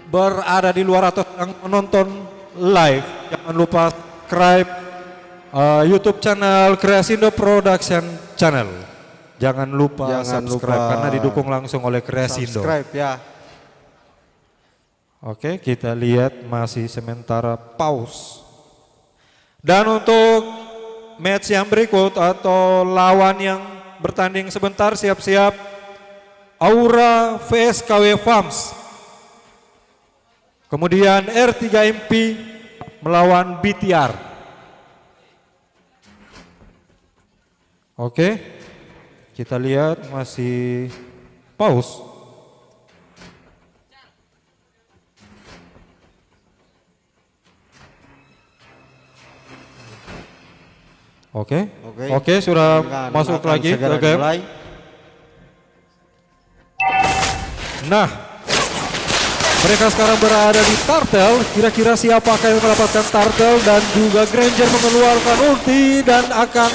S3: berada di luar atau yang menonton live, jangan lupa subscribe YouTube channel Kreasindo Production Channel. Jangan lupa subscribe karena didukung langsung oleh Kreasindo.
S11: Subscribe ya.
S3: Oke, kita lihat masih sementara pause. Dan untuk match yang berikut atau lawan yang bertanding sebentar, siap-siap. Aura vs KW Farms. Kemudian R3MP melawan BTR. Oke, kita lihat masih pause. Oke, sudah masuk lagi ke game. Nah, mereka sekarang berada di Turtle. Kira-kira siapakah yang mendapatkan Turtle, dan juga Granger mengeluarkan ulti dan akan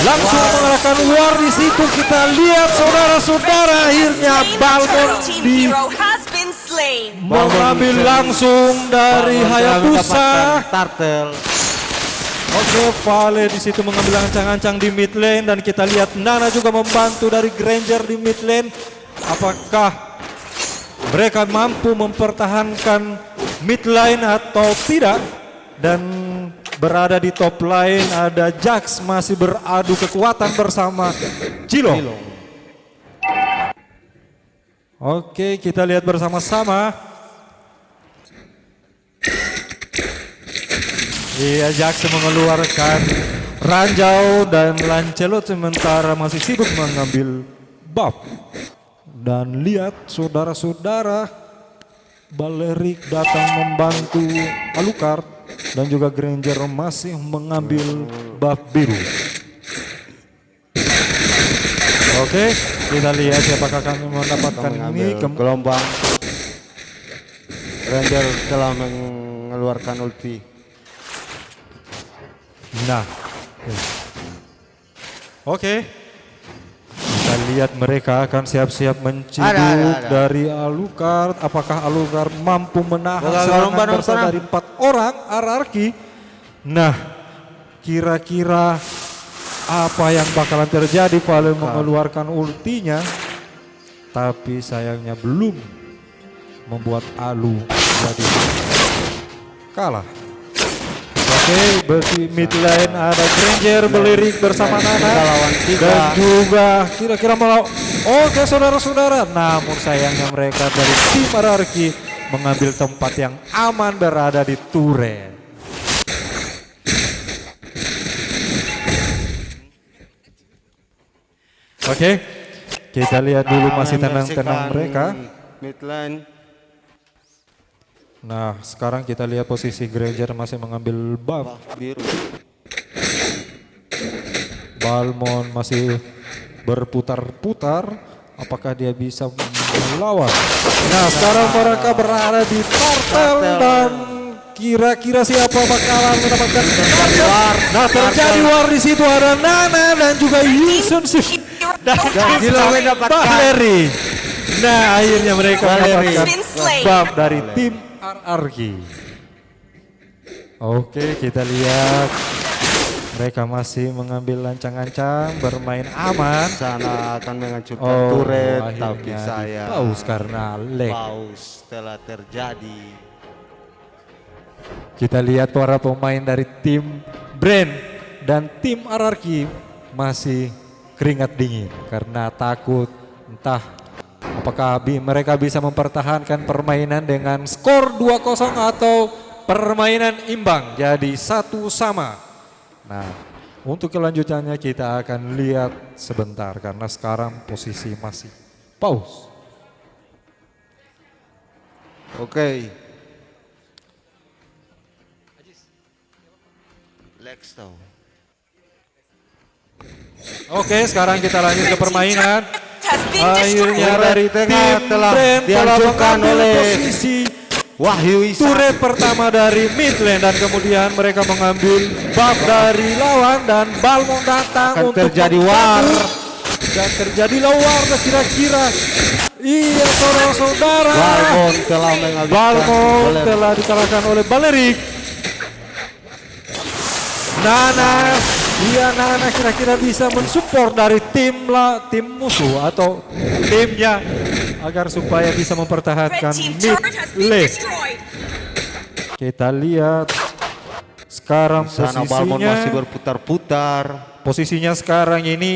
S3: langsung mengarahkan war di situ. Kita lihat saudara-saudara, akhirnya Balmond mengambil langsung dari Hayabusa.
S10: Turtle.
S3: Oke, Vale di situ mengambil ancang-ancang di mid lane, dan kita lihat Nana juga membantu dari Granger di mid lane. Apakah mereka mampu mempertahankan mid lane atau tidak? Dan berada di top lane ada Jax masih beradu kekuatan bersama Jilong. Oke, kita lihat bersama-sama. Iya, Jackson mengeluarkan ranjau dan Lancelot sementara masih sibuk mengambil buff. Dan lihat saudara-saudara, Balerik datang membantu Alucard dan juga Granger masih mengambil buff biru. Oke, kita lihat siapakah kami mendapatkan ini.
S11: Gelombang. Ranger telah mengeluarkan ulti.
S3: Nah, oke. Kita lihat mereka akan siap-siap menciduk dari Alucard. Apakah Alucard mampu menahan serangan bersama dari 4 orang RRQ? Nah, kira-kira apa yang bakalan terjadi? Vale mengeluarkan ultinya, tapi sayangnya belum membuat Alu jadi kalah. Oke, berarti mid lane ada Granger, Balerik bersama Nana dan juga kira-kira mau. Oke saudara-saudara, namun sayangnya mereka dari tim RRQ mengambil tempat yang aman berada di turret. Oke, kita lihat dulu masih tenang-tenang mereka. Nah, sekarang kita lihat posisi Granger masih mengambil buff
S11: biru.
S3: Balmond masih berputar-putar. Apakah dia bisa melawan? Nah, sekarang mereka berada di kartel dan kira-kira siapa bakalan mendapatkan war. Nah, terjadi war di situ, ada Nana dan juga Yusun dan Balerik. Nah, akhirnya mereka mendapatkan buff dari tim RRQ. Oke, kita lihat mereka masih mengambil lancang-lancang, bermain aman.
S11: Sana akan menghancurkan turret, tapi saya
S3: paus karena lag.
S11: Paus telah terjadi.
S3: Kita lihat para pemain dari tim Brand dan tim RRQ masih keringat dingin karena takut entah apakah mereka bisa mempertahankan permainan dengan skor 2-0 atau permainan imbang jadi 1-1. Nah, untuk kelanjutannya kita akan lihat sebentar karena sekarang posisi masih paus.
S11: Oke. Lextown.
S3: Oke, sekarang kita lanjut ke permainan. Akhirnya dari
S11: tengah
S3: tim
S11: telah
S3: Brand
S11: dihancurkan oleh
S3: posisi
S11: Wahyu Isa.
S3: turret pertama dari mid lane dan kemudian mereka mengambil buff dari lawan dan Balmond datang
S11: akan
S3: untuk
S11: terjadi war
S3: dan terjadilah war kira-kira. Iya saudara-saudara, Balmond telah dikalahkan oleh Balerik. Nana kira-kira bisa mensupport dari tim musuh atau timnya agar supaya bisa mempertahankan mid lane. Kita lihat sekarang posisinya
S11: masih berputar-putar.
S3: Posisinya sekarang ini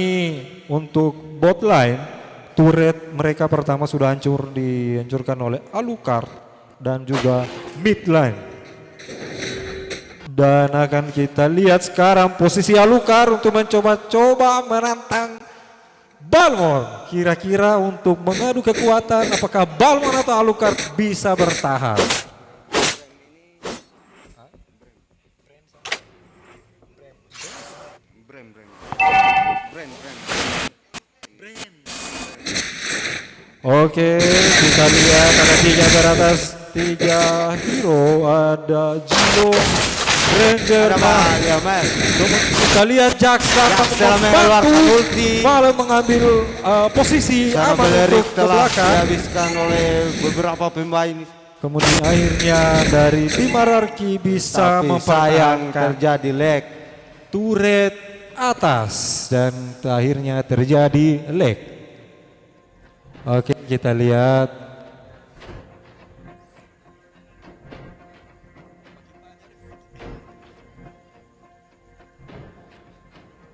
S3: untuk bot line, turret mereka pertama sudah dihancurkan oleh Alucard dan juga mid line. Dan akan kita lihat sekarang posisi Alucard untuk mencoba-coba menantang Balmond. Kira-kira untuk mengadu kekuatan apakah Balmond atau Alucard bisa bertahan. Oke, kita lihat ada 3 teratas, 3 hero, ada Jilo, Granger, kita lihat Jackson membantu Vale mengambil posisi aman untuk ke belakang.
S11: Dihabiskan oleh beberapa pemain.
S3: Kemudian akhirnya dari tim RRQ bisa mempertahankan
S11: terjadi lag
S3: turret atas dan akhirnya terjadi lag. Oke, kita lihat.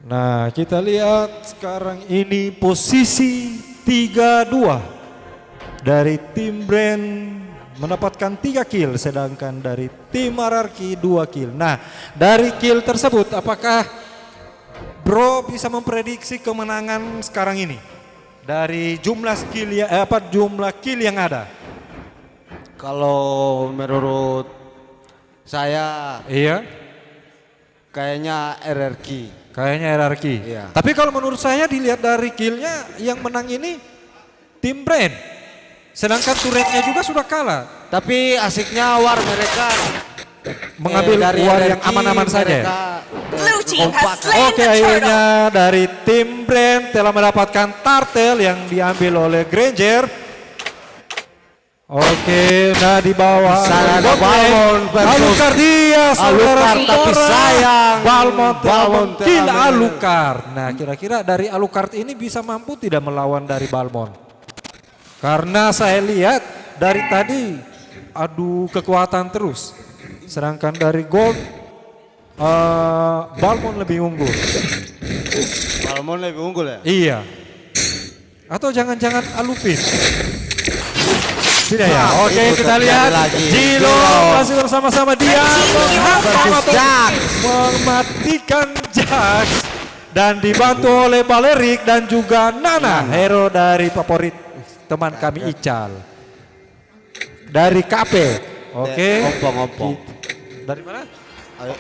S3: Nah, kita lihat sekarang ini posisi 3-2. dari tim Brand mendapatkan 3 kill, sedangkan dari tim RRQ 2 kill. Nah, dari kill tersebut apakah Bro bisa memprediksi kemenangan sekarang ini dari jumlah skill jumlah kill yang ada?
S11: Kalau menurut saya,
S3: iya,
S11: kayaknya RRQ.
S3: Kayaknya RRQ.
S11: Iya.
S3: Tapi kalau menurut saya dilihat dari killnya yang menang ini tim Brand. Sedangkan turretnya juga sudah kalah.
S11: Tapi asiknya war mereka
S3: mengambil
S11: dari
S3: war
S11: RRQ
S3: yang aman-aman saja.
S11: Kompak.
S3: Oke, akhirnya dari tim Brand telah mendapatkan turtle yang diambil oleh Granger. Oke, nah di bawah
S11: Sana ada Balmond versus
S3: Alucard dia,
S11: Alucard, tapi sayang
S3: Balmond kill Alucard. Nah, kira-kira dari Alucard ini bisa mampu tidak melawan dari Balmond? Karena saya lihat dari tadi adu kekuatan terus. Sedangkan dari Gold Balmond lebih unggul.
S11: Balmond lebih unggul ya?
S3: Iya. Atau jangan-jangan Alupin? Tidak ya? Oke, kita lihat Jilo masih bersama-sama dia mematikan Jax dan dibantu oleh Balerik dan juga Nana, hero dari favorit teman kami Ical dari KP. Oke.
S11: Ompong.
S3: Dari mana?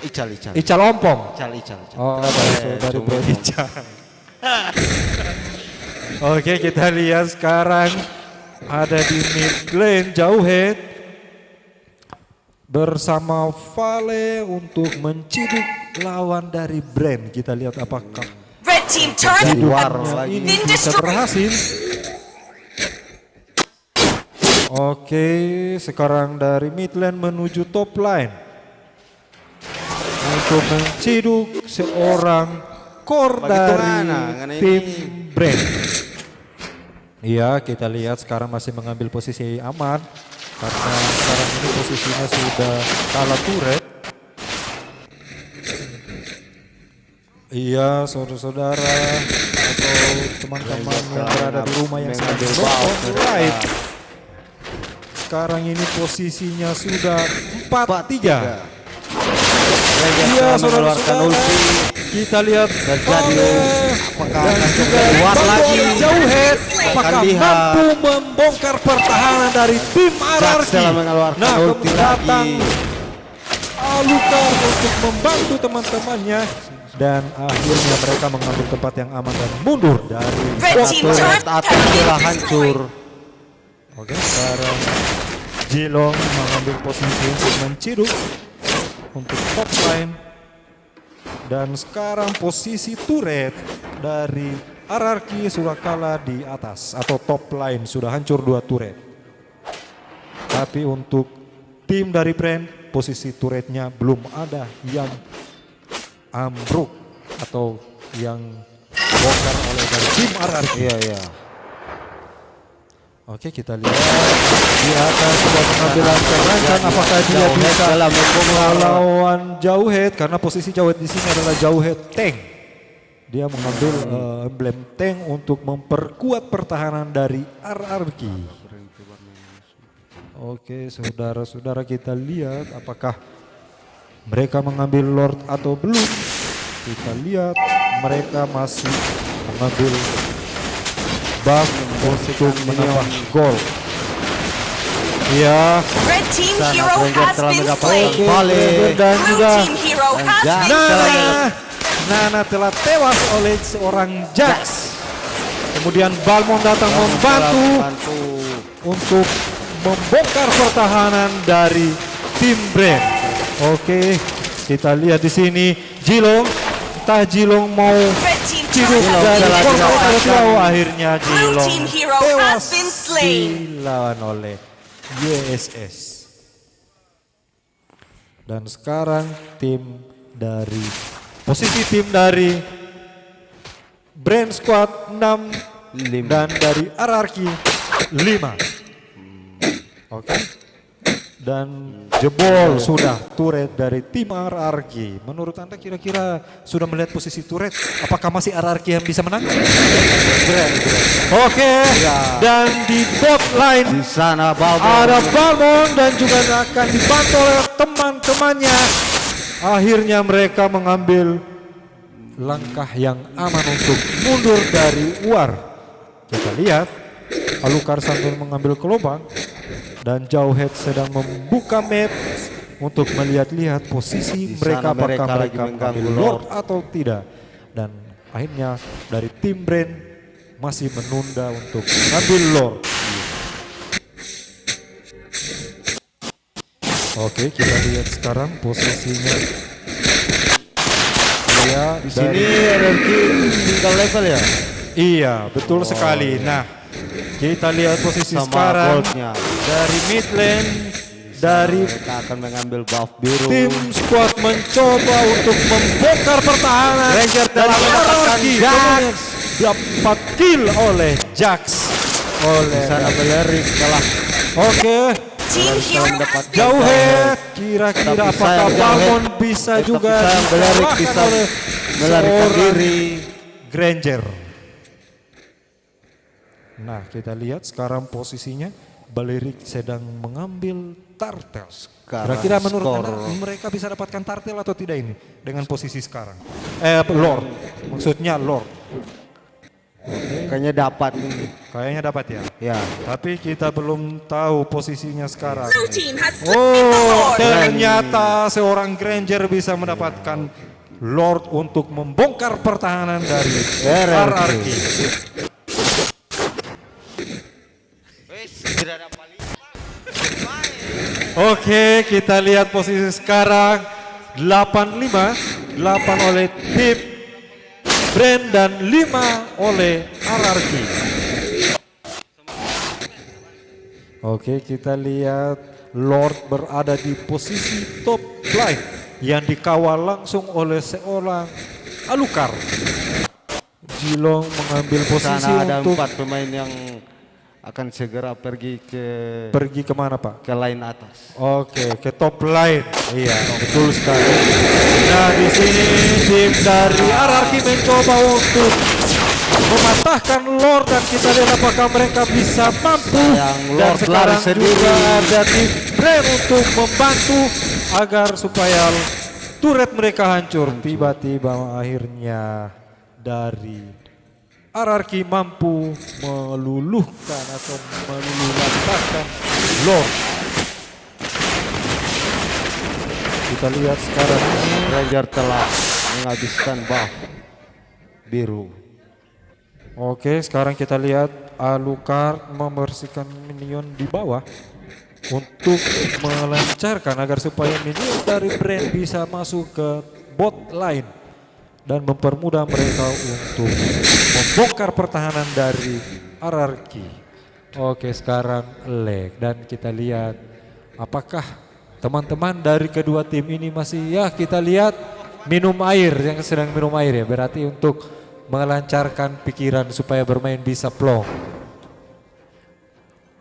S11: Ical.
S3: Ical Ompong.
S11: Ical.
S3: Oh, dari Brand Ical. Oke, kita lihat sekarang ada di mid lane Jauhead bersama Vale untuk menciduk lawan dari Brand. Kita lihat apakah
S7: Red team turret
S3: ini bisa berhasil. Oke, sekarang dari mid lane menuju top line untuk menciduk seorang core dari tim Brand. Iya, kita lihat sekarang masih mengambil posisi aman karena sekarang ini posisinya sudah kalah turret. Iya, saudara-saudara atau teman-teman yang berada di rumah yang sedang nonton live. Sekarang ini posisinya sudah 4-3. Iya, saudara-saudara, kita lihat dan juga keluar lagi Jauhead apakah mampu membongkar pertahanan dari tim RRQ. Nah, kemudian datang Alucard untuk membantu teman-temannya dan akhirnya mereka mengambil tempat yang aman dan mundur dari
S11: atau telah hancur.
S3: Oke, sekarang Jilong mengambil posisi untuk menciduk untuk top line. Dan sekarang posisi turret dari RRQ sudah kalah di atas atau top line, sudah hancur 2 turret. Tapi untuk tim dari Brand posisi turretnya belum ada yang ambruk atau yang bongkar oleh dari tim RRQ.
S11: Iya.
S3: Oke, kita lihat di atas sudah pengambilan terancam apakah dia bisa melawan Jauhead karena posisi Jauhead di sini adalah Jauhead tank. Dia mengambil emblem tank untuk memperkuat pertahanan dari RRQ. Oke, saudara-saudara, kita lihat apakah mereka mengambil Lord atau belum. Kita lihat mereka masih mengambil buff untuk menambah gol. Iya.
S7: Red team hero has been slain.
S3: Dan juga
S7: Blue team hero has been slain.
S3: Nana telah tewas oleh seorang Jax. Kemudian Balmond datang membantu untuk membongkar pertahanan dari tim Brand. Oke, kita lihat di sini Jilong. Entah Jilong mau ciduk dari korban atau akhirnya Jilong tewas dilawan oleh YSS. Dan sekarang posisi tim dari Brand Squad 6 dan dari RRQ 5. Oke. Dan jebol sudah turret dari tim RRQ. Menurut Anda kira-kira sudah melihat posisi turret, apakah masih RRQ yang bisa menang? Oke, dan di bot line
S11: Di sana
S3: ada Balmon dan juga akan dibantu oleh teman-temannya. Akhirnya mereka mengambil langkah yang aman untuk mundur dari War. Kita lihat Alucard sambil mengambil kelobang dan Jauhead sedang membuka map untuk melihat-lihat posisi mereka, apakah mereka mengambil Lord atau tidak. Dan akhirnya dari tim Brand masih menunda untuk mengambil Lord. Oke, kita lihat sekarang posisinya. Ya,
S11: di sini RRQ tinggal level ya?
S3: Iya, betul sekali. Nah, kita lihat posisi
S11: sama
S3: sekarang
S11: goldnya.
S3: dari mid lane, dari
S11: Mereka akan mengambil buff biru.
S3: tim squad mencoba untuk membongkar pertahanan.
S11: Ranger
S3: dan
S11: telah mendapatkan
S3: kemudian dapat kill oleh Jax.
S11: Di sana Belerik telah
S7: Team Hero has been
S3: Jauhead, kira-kira
S11: Tapi
S3: apakah
S11: sayang
S3: Balmon
S11: Jauhead.
S3: bisa
S11: Tapi
S3: juga
S11: sayang Belerik
S3: dikalahkan
S11: bisa
S3: oleh
S11: melarikan
S3: seorang
S11: diri.
S3: Granger. Nah, kita lihat sekarang posisinya Balerik sedang mengambil turtle. Kira-kira menurut Anda mereka bisa dapatkan turtle atau tidak ini dengan posisi sekarang? Lord, maksudnya Lord.
S11: Kayaknya dapat ini.
S3: Kayaknya dapat ya.
S11: Ya.
S3: Tapi kita belum tahu posisinya sekarang.
S7: Blue team has split the Lord.
S3: Ternyata seorang Granger bisa mendapatkan Lord untuk membongkar pertahanan dari RRQ. Oke, kita lihat posisi sekarang 8-5, 8 oleh tim Brand dan 5 oleh RRQ. Oke, kita lihat Lord berada di posisi top line yang dikawal langsung oleh seorang Alucard. Jilong mengambil posisi
S11: Sana ada
S3: untuk
S11: 4 pemain yang akan segera pergi
S3: kemana Pak?
S11: Ke line atas.
S3: Oke, ke top line. Iya, betul sekali. Nah, di sini tim dari RRQ mencoba untuk mematahkan Lord dan kita lihat apakah mereka bisa mampu. Dan sekarang juga ada tim Brand untuk membantu agar supaya turret mereka hancur. Tiba-tiba akhirnya dari RRQ mampu meluluhkan atau meluluhkan Lord. Kita lihat sekarang
S11: Ranger telah menghabiskan buff biru.
S3: Oke, sekarang kita lihat Alucard membersihkan minion di bawah untuk melancarkan agar supaya minion dari Brand bisa masuk ke bot line dan mempermudah mereka untuk membongkar pertahanan dari RRQ. Oke, sekarang leg dan kita lihat apakah teman-teman dari kedua tim ini masih kita lihat minum air, yang sedang minum air ya, berarti untuk melancarkan pikiran supaya bermain bisa plong.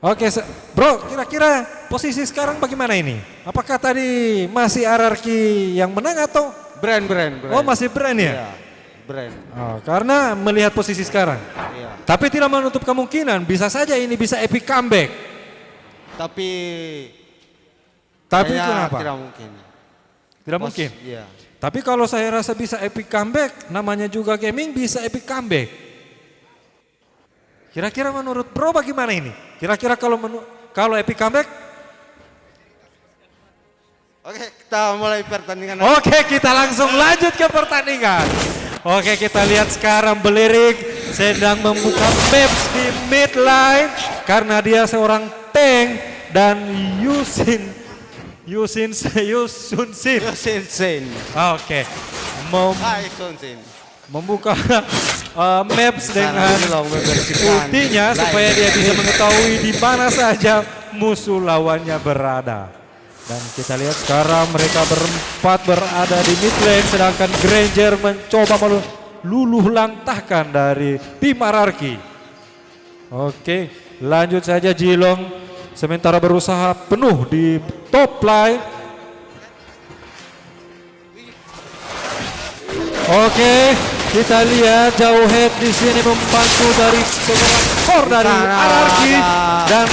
S3: Oke, bro, kira-kira posisi sekarang bagaimana ini? Apakah tadi masih RRQ yang menang atau
S11: Brand.
S3: Oh, masih Brand ya?
S11: Iya, Brand.
S3: Oh, karena melihat posisi sekarang.
S11: Iya.
S3: Tapi tidak menutup kemungkinan bisa saja ini bisa epic comeback.
S11: Tapi
S3: kenapa?
S11: Tidak mungkin.
S3: Tidak mungkin.
S11: Iya.
S3: Tapi kalau saya rasa bisa epic comeback, namanya juga gaming bisa epic comeback. Kira-kira menurut bro bagaimana ini? Kira-kira kalau epic comeback?
S11: Oke, kita mulai pertandingan.
S3: Oke, kita langsung lanjut ke pertandingan. Oke, kita lihat sekarang Belerik sedang membuka maps di mid line karena dia seorang tank dan Yusun Sin. Oke, membuka maps dengan ultinya supaya dia bisa mengetahui di mana saja musuh lawannya berada. Dan kita lihat sekarang mereka berempat berada di mid lane sedangkan Granger mencoba meluluh lantahkan dari tim RRQ. Oke, lanjut saja Jilong sementara berusaha penuh di top line. Oke, kita lihat jauh head di sini membantu dari seorang core dari Ararki dan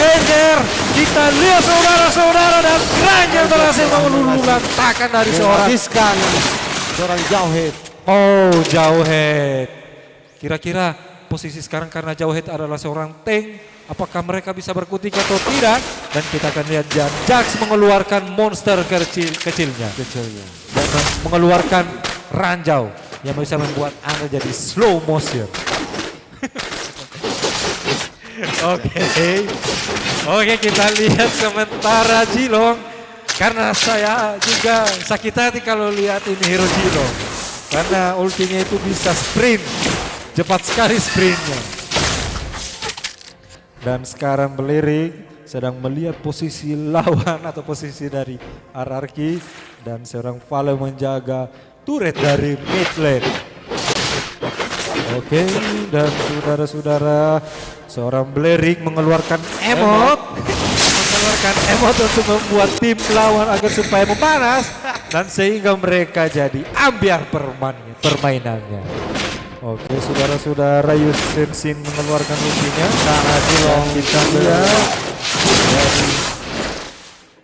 S3: Ranger. Kita lihat saudara-saudara dan Ranger berhasil meluluhkan tangan dari seorang
S10: jauh head.
S3: Oh, jauh head. Kira-kira posisi sekarang karena jauh head adalah seorang tank, apakah mereka bisa berkutik atau tidak? Dan kita akan lihat Jax mengeluarkan monster kecilnya. Dan mengeluarkan ranjau yang bisa membuat Anda jadi slow motion. Oke, kita lihat sementara Jilong. Karena saya juga sakit hati kalau lihat ini hero Jilong. Karena ultinya itu bisa sprint. Cepat sekali sprintnya. Dan sekarang Belirik sedang melihat posisi lawan atau posisi dari Ararki. Dan seorang Vale menjaga turret dari mid lane. Oke, dan saudara-saudara, seorang Belirik mengeluarkan emot. Mengeluarkan emot untuk membuat tim lawan agar supaya memanas. Dan sehingga mereka jadi ambiar permainannya. Oke, saudara-saudara, Yusensin mengeluarkan ultinya. Karena Jilong kita lihat dari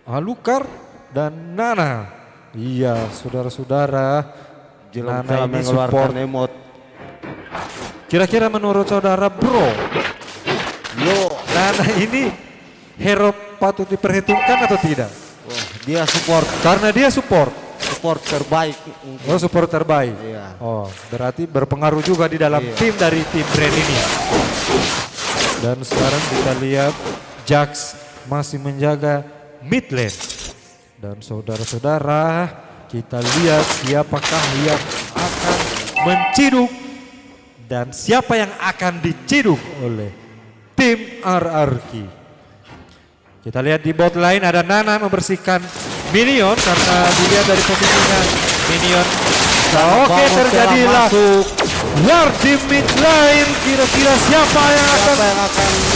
S3: Alukar dan Nana. Iya, saudara-saudara,
S11: Nana ini support emot.
S3: Kira-kira menurut saudara bro, Nana ini hero patut diperhitungkan atau tidak?
S11: Oh, dia support.
S3: Karena dia support
S11: terbaik.
S3: Oh, support terbaik.
S11: Iya.
S3: Oh, berarti berpengaruh juga di dalam tim dari tim Brand ini. Dan sekarang kita lihat Jax masih menjaga mid lane. Dan saudara-saudara, kita lihat siapakah yang akan menciduk dan siapa yang akan diciduk oleh tim RRQ. Kita lihat di bot line ada Nana membersihkan minion karena dilihat dari posisinya minion. Oke, terjadilah war di mid lane. Kira-kira siapa yang akan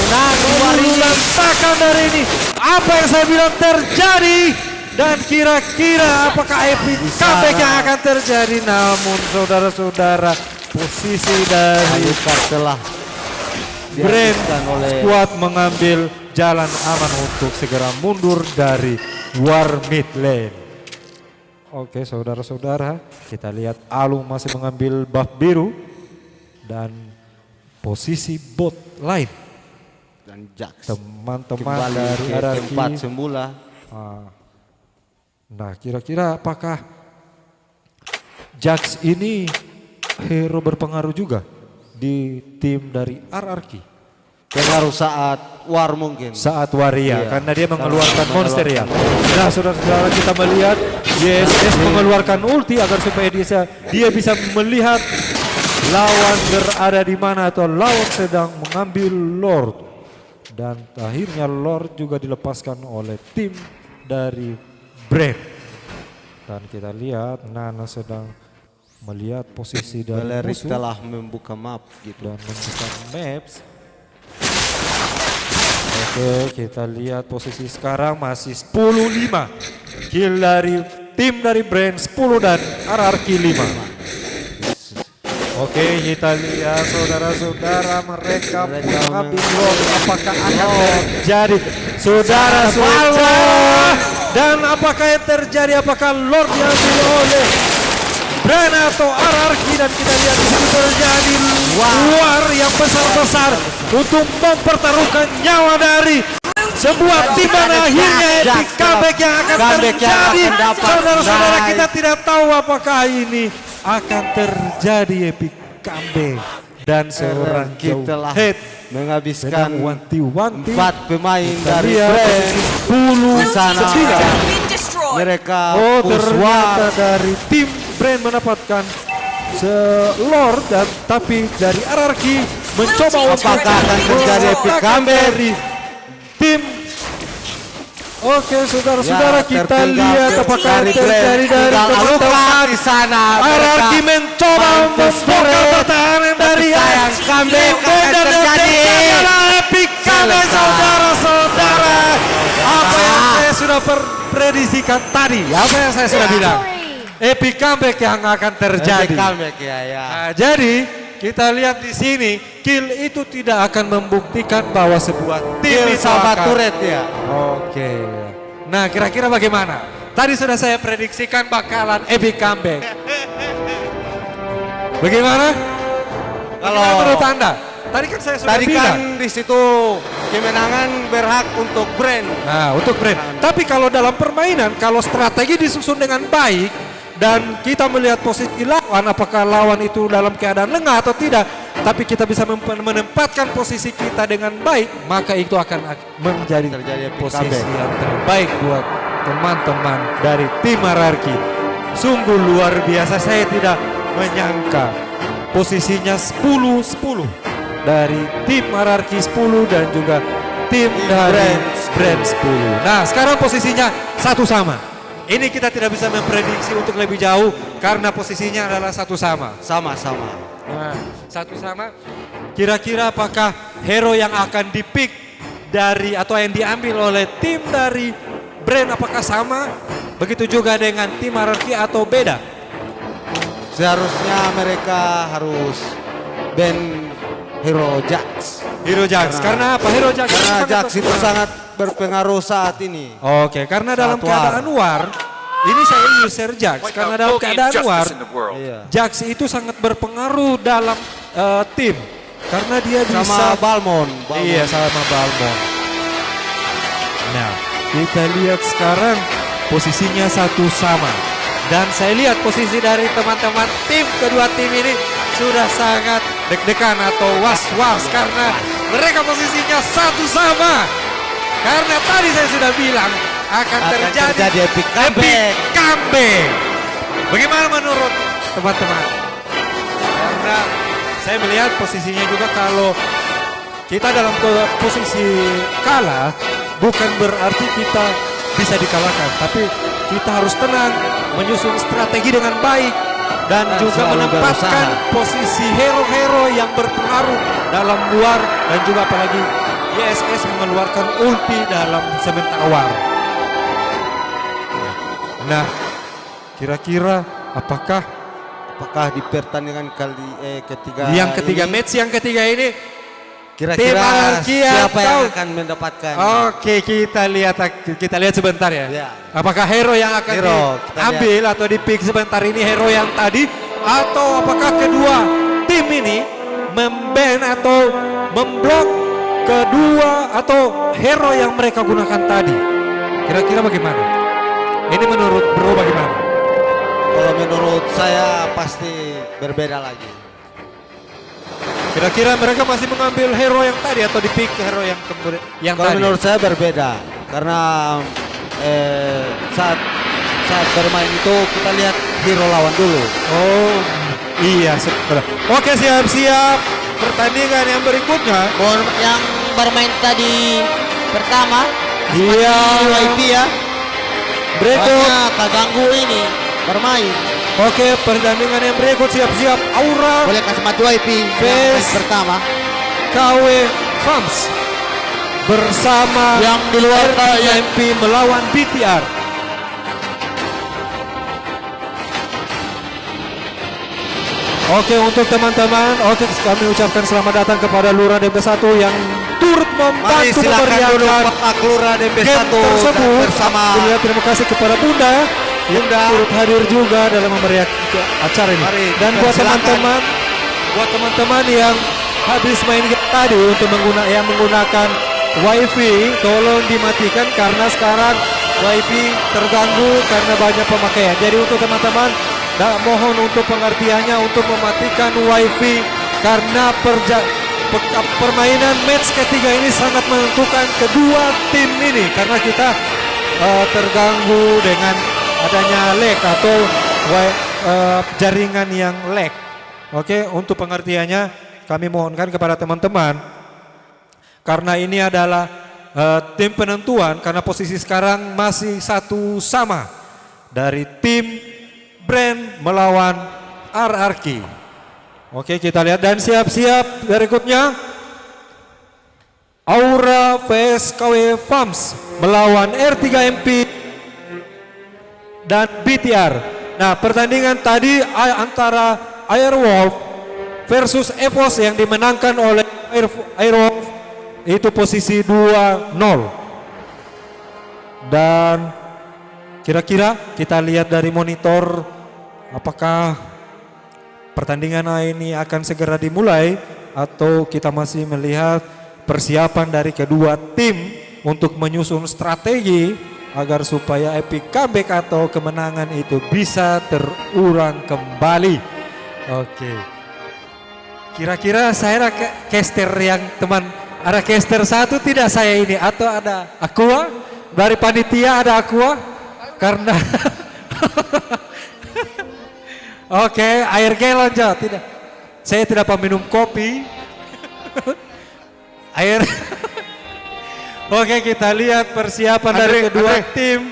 S3: menang dari ini? Apa yang saya bilang terjadi? Dan kira-kira apakah epic comeback yang akan terjadi? Namun saudara-saudara, posisi dari
S11: telah
S3: Brand squad mengambil jalan aman untuk segera mundur dari war mid lane. Oke, saudara-saudara, kita lihat Alu masih mengambil buff biru dan posisi bot line.
S11: Dan Jax
S3: teman-teman dari
S11: tempat semula.
S3: Nah, kira-kira apakah Jax ini hero berpengaruh juga di tim dari RRQ?
S11: Pengaruh saat war mungkin.
S3: Saat war ya, karena dia mengeluarkan monster ya. Nah, saudara-saudara, kita melihat YSS mengeluarkan ulti agar supaya dia bisa melihat lawan berada di mana atau lawan sedang mengambil Lord. Dan akhirnya Lord juga dilepaskan oleh tim dari Brand. Dan kita lihat Nana sedang melihat posisi dari
S11: Belirik
S3: musuh
S11: telah membuka map gitu.
S3: dan membuka maps. Oke, kita lihat posisi sekarang masih 10-5. Kill dari tim dari Brand 10 dan RRQ 5. Oke, kita lihat saudara-saudara mereka mengambil Lord. Apakah akan terjadi? Saudara-saudara, dan apakah yang terjadi? Apakah Lord diambil oleh Brand atau RRQ? Dan kita lihat di sini terjadi war yang besar-besar untuk mempertaruhkan nyawa dari sebuah tim dan akhirnya epic comeback yang akan terjadi. Saudara-saudara, kita tidak tahu apakah ini akan terjadi epic comeback dan seorang
S11: kita
S3: head
S11: menghabiskan
S3: wanti-wanti
S11: 4 pemain dari
S3: Brand 10
S11: sana. Mereka
S3: ternyata dari tim Brand mendapatkan Lord dan tapi dari RRQ mencoba
S11: apakah akan terjadi epic comeback
S3: dari tim. Oke, saudara-saudara, kita lihat apakah terjadi dari teman-teman
S11: di sana.
S3: RRQ mencoba membuka pertahanan dari
S11: comeback akan terjadi.
S3: Epic comeback, saudara. sudah prediksikan tadi, apa yang saya sudah bilang. Epic comeback yang akan terjadi.
S10: Epic comeback ya.
S3: Nah, jadi kita lihat di sini, kill itu tidak akan membuktikan bahwa sebuah tim itu
S10: sama
S3: akan.
S10: turret ya.
S3: Oke. Nah, kira-kira bagaimana? Tadi sudah saya prediksikan bakalan epic comeback. Bagaimana?
S10: Kalau
S3: menurut Anda? Tadi kan saya sudah bilang.
S10: kan di situ kemenangan berhak untuk brand.
S3: Nah, untuk brand. Tapi kalau dalam permainan, kalau strategi disusun dengan baik dan kita melihat posisi lawan, apakah lawan itu dalam keadaan lengah atau tidak, tapi kita bisa menempatkan posisi kita dengan baik, maka itu akan menjadi posisi yang terbaik buat teman-teman dari tim RRQ. Sungguh luar biasa, saya tidak menyangka posisinya 10-10 dari tim RRQ 10 dan juga tim dari Brand 10. Nah, sekarang posisinya satu sama. Ini kita tidak bisa memprediksi untuk lebih jauh karena posisinya adalah satu sama.
S10: Sama-sama.
S3: Nah, satu sama. Kira-kira apakah hero yang akan dipick dari atau yang diambil oleh tim dari Brand apakah sama? Begitu juga dengan tim RRQ atau beda?
S10: Seharusnya mereka harus ban Hero Jax.
S3: Hero Jax. Karena apa? Hero Jax.
S10: Karena Jax itu sangat berpengaruh saat ini.
S3: Oke, karena dalam keadaan war, ini saya user Jax. Karena dalam keadaan war, Jax itu sangat berpengaruh dalam tim. Karena dia bisa
S10: sama Balmon.
S3: Iya, sama Balmon. Nah, kita lihat sekarang posisinya satu sama. Dan saya lihat posisi dari teman-teman tim kedua tim ini sudah sangat deg-degan atau was-was karena mereka posisinya satu sama. Karena tadi saya sudah bilang akan terjadi
S10: epic comeback.
S3: Bagaimana menurut teman-teman? Karena saya melihat posisinya juga kalau kita dalam posisi kalah bukan berarti kita bisa dikalahkan, tapi kita harus tenang, menyusun strategi dengan baik dan juga menempatkan posisi hero-hero yang berpengaruh dalam luar dan juga apalagi YSS mengeluarkan ulti dalam sementara war. Nah, kira-kira apakah
S10: di pertandingan ketiga
S3: match yang ketiga ini
S10: kira-kira siapa yang akan mendapatkan?
S3: Oke, kita lihat sebentar ya. Apakah hero yang akan diambil atau dipick sebentar ini hero yang tadi atau apakah kedua tim ini memban atau memblok kedua atau hero yang mereka gunakan tadi? Kira-kira bagaimana? Ini menurut bro bagaimana?
S10: Kalau menurut saya pasti berbeda lagi.
S3: Kira-kira mereka masih mengambil hero yang tadi atau di-pick hero yang kemudian yang
S10: kalau
S3: tadi?
S10: Menurut saya berbeda karena saat bermain itu kita lihat hero lawan dulu.
S3: Oh iya, oke, siap-siap pertandingan yang berikutnya.
S5: Yang bermain tadi pertama
S3: iya
S5: YP ya.
S3: Berikut
S5: kaganggu ini bermain.
S3: Oke, pertandingan yang berikut siap-siap Aura
S5: boleh kasih mati YP
S3: face
S5: pertama
S3: KW Farms bersama
S5: yang di luar
S3: MP melawan BTR. Oke, untuk teman-teman, kami ucapkan selamat datang kepada Lurah DP1 yang turut membantu memeriahkan
S10: Lurah DP1
S3: tersebut.
S10: bersama.
S3: Terima kasih kepada Bunda yang turut hadir juga dalam memeriahkan acara ini. Dan buat teman-teman yang habis main game tadi untuk menggunakan wifi, tolong dimatikan karena sekarang wifi terganggu karena banyak pemakaian. Jadi untuk teman-teman, mohon untuk pengertiannya untuk mematikan wifi karena permainan match ketiga ini sangat menentukan kedua tim ini karena kita terganggu dengan adanya lag atau jaringan yang lag. Oke, untuk pengertiannya kami mohonkan kepada teman-teman karena ini adalah tim penentuan karena posisi sekarang masih satu sama dari tim Brand melawan RRQ. Oke, kita lihat dan siap-siap berikutnya. Aura vs KW Farms melawan R3MP dan BTR. Nah, pertandingan tadi antara Airwolf versus Evos yang dimenangkan oleh Airwolf itu posisi 2-0. Dan kira-kira kita lihat dari monitor apakah pertandingan ini akan segera dimulai atau kita masih melihat persiapan dari kedua tim untuk menyusun strategi agar supaya epic comeback atau kemenangan itu bisa terulang kembali. Oke. Kira-kira saya ada caster yang ada caster satu tidak saya ini atau ada Aqua? Dari panitia ada Aqua? Karena oke, air galon aja tidak. Saya tidak minum kopi. Air. Oke, kita lihat persiapan dari kedua tim.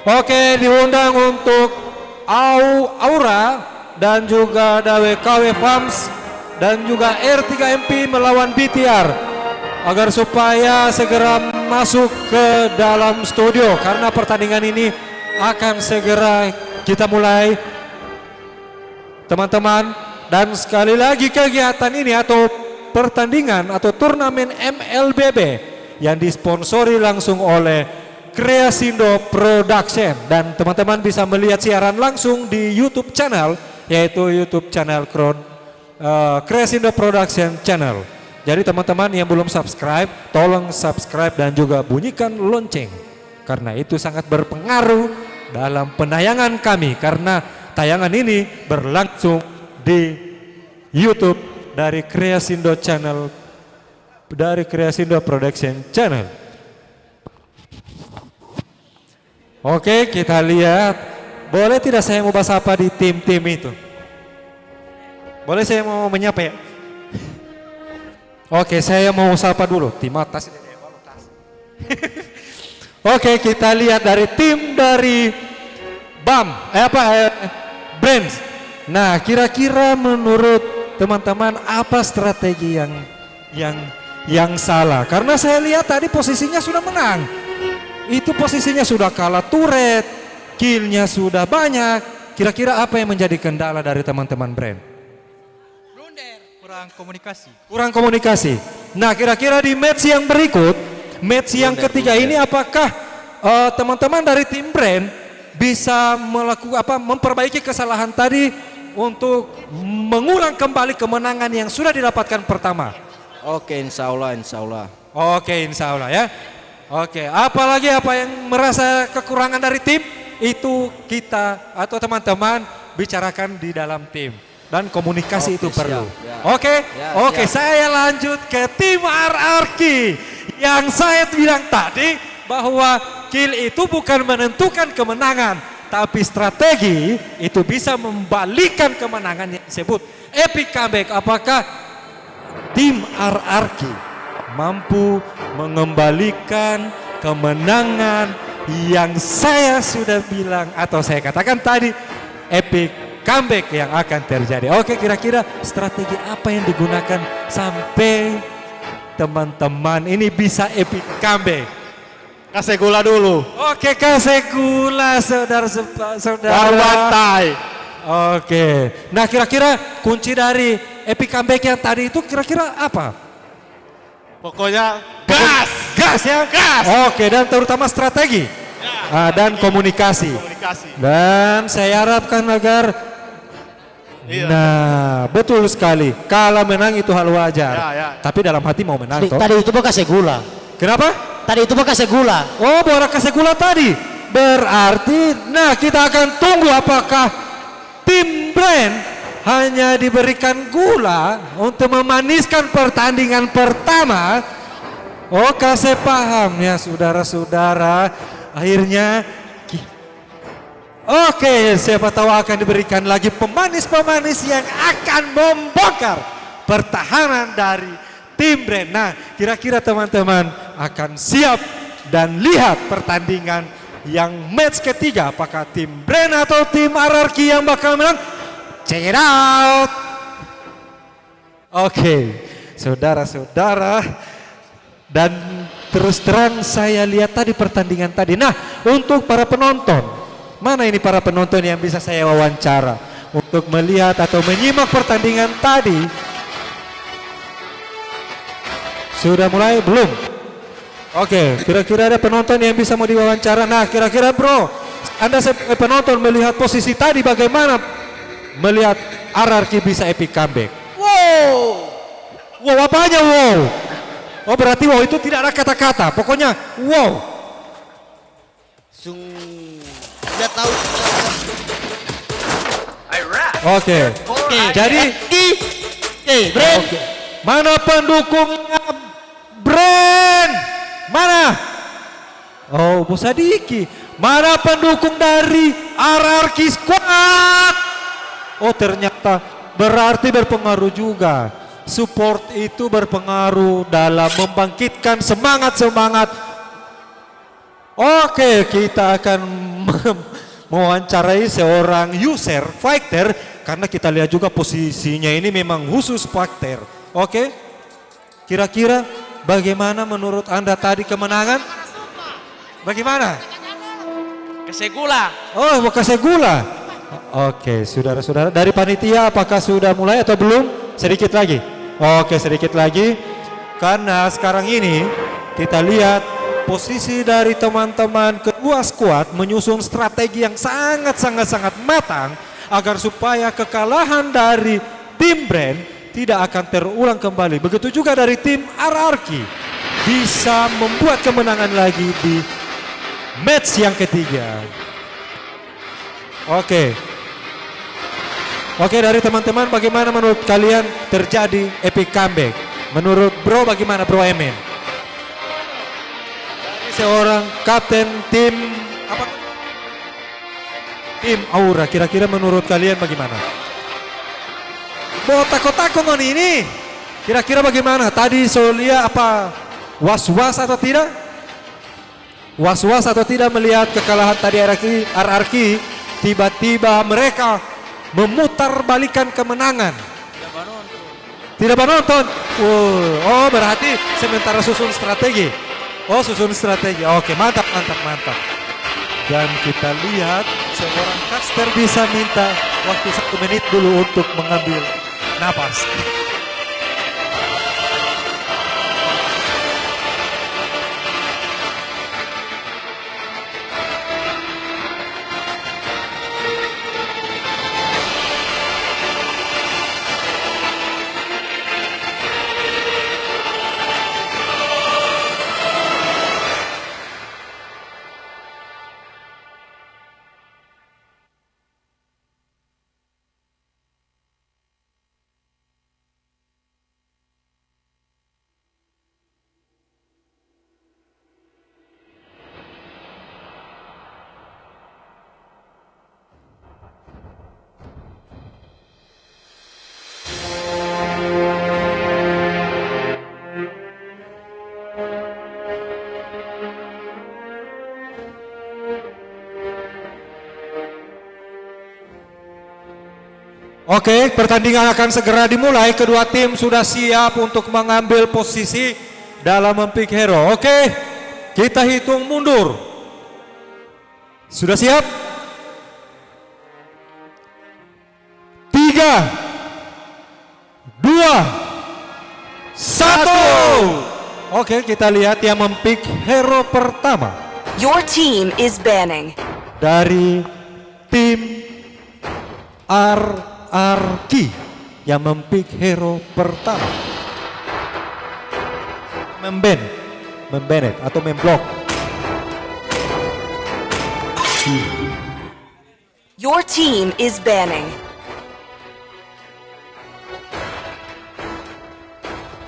S3: Oke, diundang untuk Aura dan juga KW Farms dan juga R3MP melawan BTR agar supaya segera masuk ke dalam studio karena pertandingan ini akan segera kita mulai, teman-teman. Dan sekali lagi kegiatan ini atau pertandingan atau turnamen MLBB yang disponsori langsung oleh Creasindo Production dan teman-teman bisa melihat siaran langsung di YouTube channel yaitu YouTube channel Creasindo Production channel. Jadi teman-teman yang belum subscribe tolong subscribe dan juga bunyikan lonceng karena itu sangat berpengaruh dalam penayangan kami karena tayangan ini berlangsung di YouTube dari Creasindo channel, dari Creasindo Production channel. Oke, kita lihat. Boleh tidak saya mau bahas apa di tim-tim itu? Boleh saya mau menyapa ya? Oke, saya mau sapa dulu. Tim atas. Oke, kita lihat dari tim dari Brands. Nah, kira-kira menurut teman-teman apa strategi yang salah? Karena saya lihat tadi posisinya sudah menang. Itu posisinya sudah kalah turret, killnya sudah banyak. Kira-kira apa yang menjadi kendala dari teman-teman Brand?
S12: Kurang komunikasi.
S3: Kurang komunikasi. Nah, kira-kira di match yang berikut, match yang ketiga ini apakah teman-teman dari tim Brand bisa memperbaiki kesalahan tadi untuk mengulang kembali kemenangan yang sudah didapatkan pertama?
S10: Oke, insya Allah.
S3: Oke, insya Allah ya. Oke, apalagi apa yang merasa kekurangan dari tim itu kita atau teman-teman bicarakan di dalam tim dan komunikasi itu perlu. Oke, saya lanjut ke tim RRQ yang saya bilang tadi bahwa kill itu bukan menentukan kemenangan. Tapi strategi itu bisa membalikan kemenangan yang disebut epic comeback. Apakah tim RRQ mampu mengembalikan kemenangan yang saya sudah bilang atau saya katakan tadi epic comeback yang akan terjadi? Oke, kira-kira strategi apa yang digunakan sampai teman-teman ini bisa epic comeback?
S12: Kasih gula dulu.
S3: Oke, kasih gula saudara-saudara.
S12: Barbantai.
S3: Oke. Nah, kira-kira kunci dari epic comeback yang tadi itu kira-kira apa?
S12: Pokoknya gas.
S3: Gas ya? Gas. Oke, dan terutama strategi. Dan komunikasi. Dan saya harapkan agar Nah, betul sekali. Kalah menang itu hal wajar. Tapi dalam hati mau menang.
S2: Tadi itu mau kasih gula.
S3: Kenapa?
S2: Tadi itu mau kasih gula.
S3: Oh, boleh kasih gula tadi. Berarti, nah kita akan tunggu apakah tim Brand hanya diberikan gula untuk memaniskan pertandingan pertama. Oh, kasih paham ya saudara-saudara. Akhirnya, oke, siapa tahu akan diberikan lagi pemanis-pemanis yang akan membongkar pertahanan dari tim Brand. Nah, kira-kira teman-teman akan siap dan lihat pertandingan yang match ketiga. Apakah tim Brand atau tim RRQ yang bakal menang? Check it out. Oke, saudara-saudara, dan terus terang saya lihat tadi pertandingan tadi. Nah, untuk para penonton, mana ini para penonton yang bisa saya wawancara untuk melihat atau menyimak pertandingan tadi? Sudah mulai belum? Oke, kira-kira ada penonton yang bisa mau diwawancara. Nah, kira-kira bro, Anda penonton melihat posisi tadi bagaimana melihat RRQ bisa epic comeback?
S5: Wow.
S3: Wow, apanya wow? Oh, berarti wow itu tidak ada kata-kata. Pokoknya wow.
S5: Tidak tahu.
S3: Oke. Jadi Brand. Mana pendukungnya Brand? Mana? Oh, Bos Sadiki. Mana pendukung dari RRQ Squad? Oh, ternyata berarti berpengaruh juga. Support itu berpengaruh dalam membangkitkan semangat-semangat. Oke, kita akan mewawancarai seorang user fighter karena kita lihat juga posisinya ini memang khusus fighter. Oke, kira-kira bagaimana menurut Anda tadi kemenangan? Bagaimana?
S13: Kesegula.
S3: Oh, mau Kesegula. Oke, saudara-saudara dari panitia apakah sudah mulai atau belum? Sedikit lagi. Oke, sedikit lagi. Karena sekarang ini kita lihat posisi dari teman-teman kedua skuad menyusun strategi yang sangat matang agar supaya kekalahan dari tim Brand tidak akan terulang kembali. Begitu juga dari tim RRQ bisa membuat kemenangan lagi di match yang ketiga. Oke, dari teman-teman bagaimana menurut kalian terjadi epic comeback? Menurut bro bagaimana bro Emin? Dari seorang kapten tim apa? Tim Aura, kira-kira menurut kalian bagaimana? Tako-tako ini, kira-kira bagaimana? Tadi Solia apa was-was atau tidak? Was-was atau tidak melihat kekalahan tadi RRQ, tiba-tiba mereka memutar balikan kemenangan. Tidak menonton. Oh, berarti sementara susun strategi. Oh, susun strategi. Oke, mantap. Dan kita lihat seorang caster bisa minta waktu 1 menit dulu untuk mengambil napas. Oke, pertandingan akan segera dimulai. Kedua tim sudah siap untuk mengambil posisi dalam mempick hero. Oke, kita hitung mundur. Sudah siap? 3, 2, 1. Oke, kita lihat yang mempick hero pertama.
S7: Your team is banning.
S3: Dari tim RRQ yang mempick hero pertama. Membanet atau memblok.
S7: Your team is banning.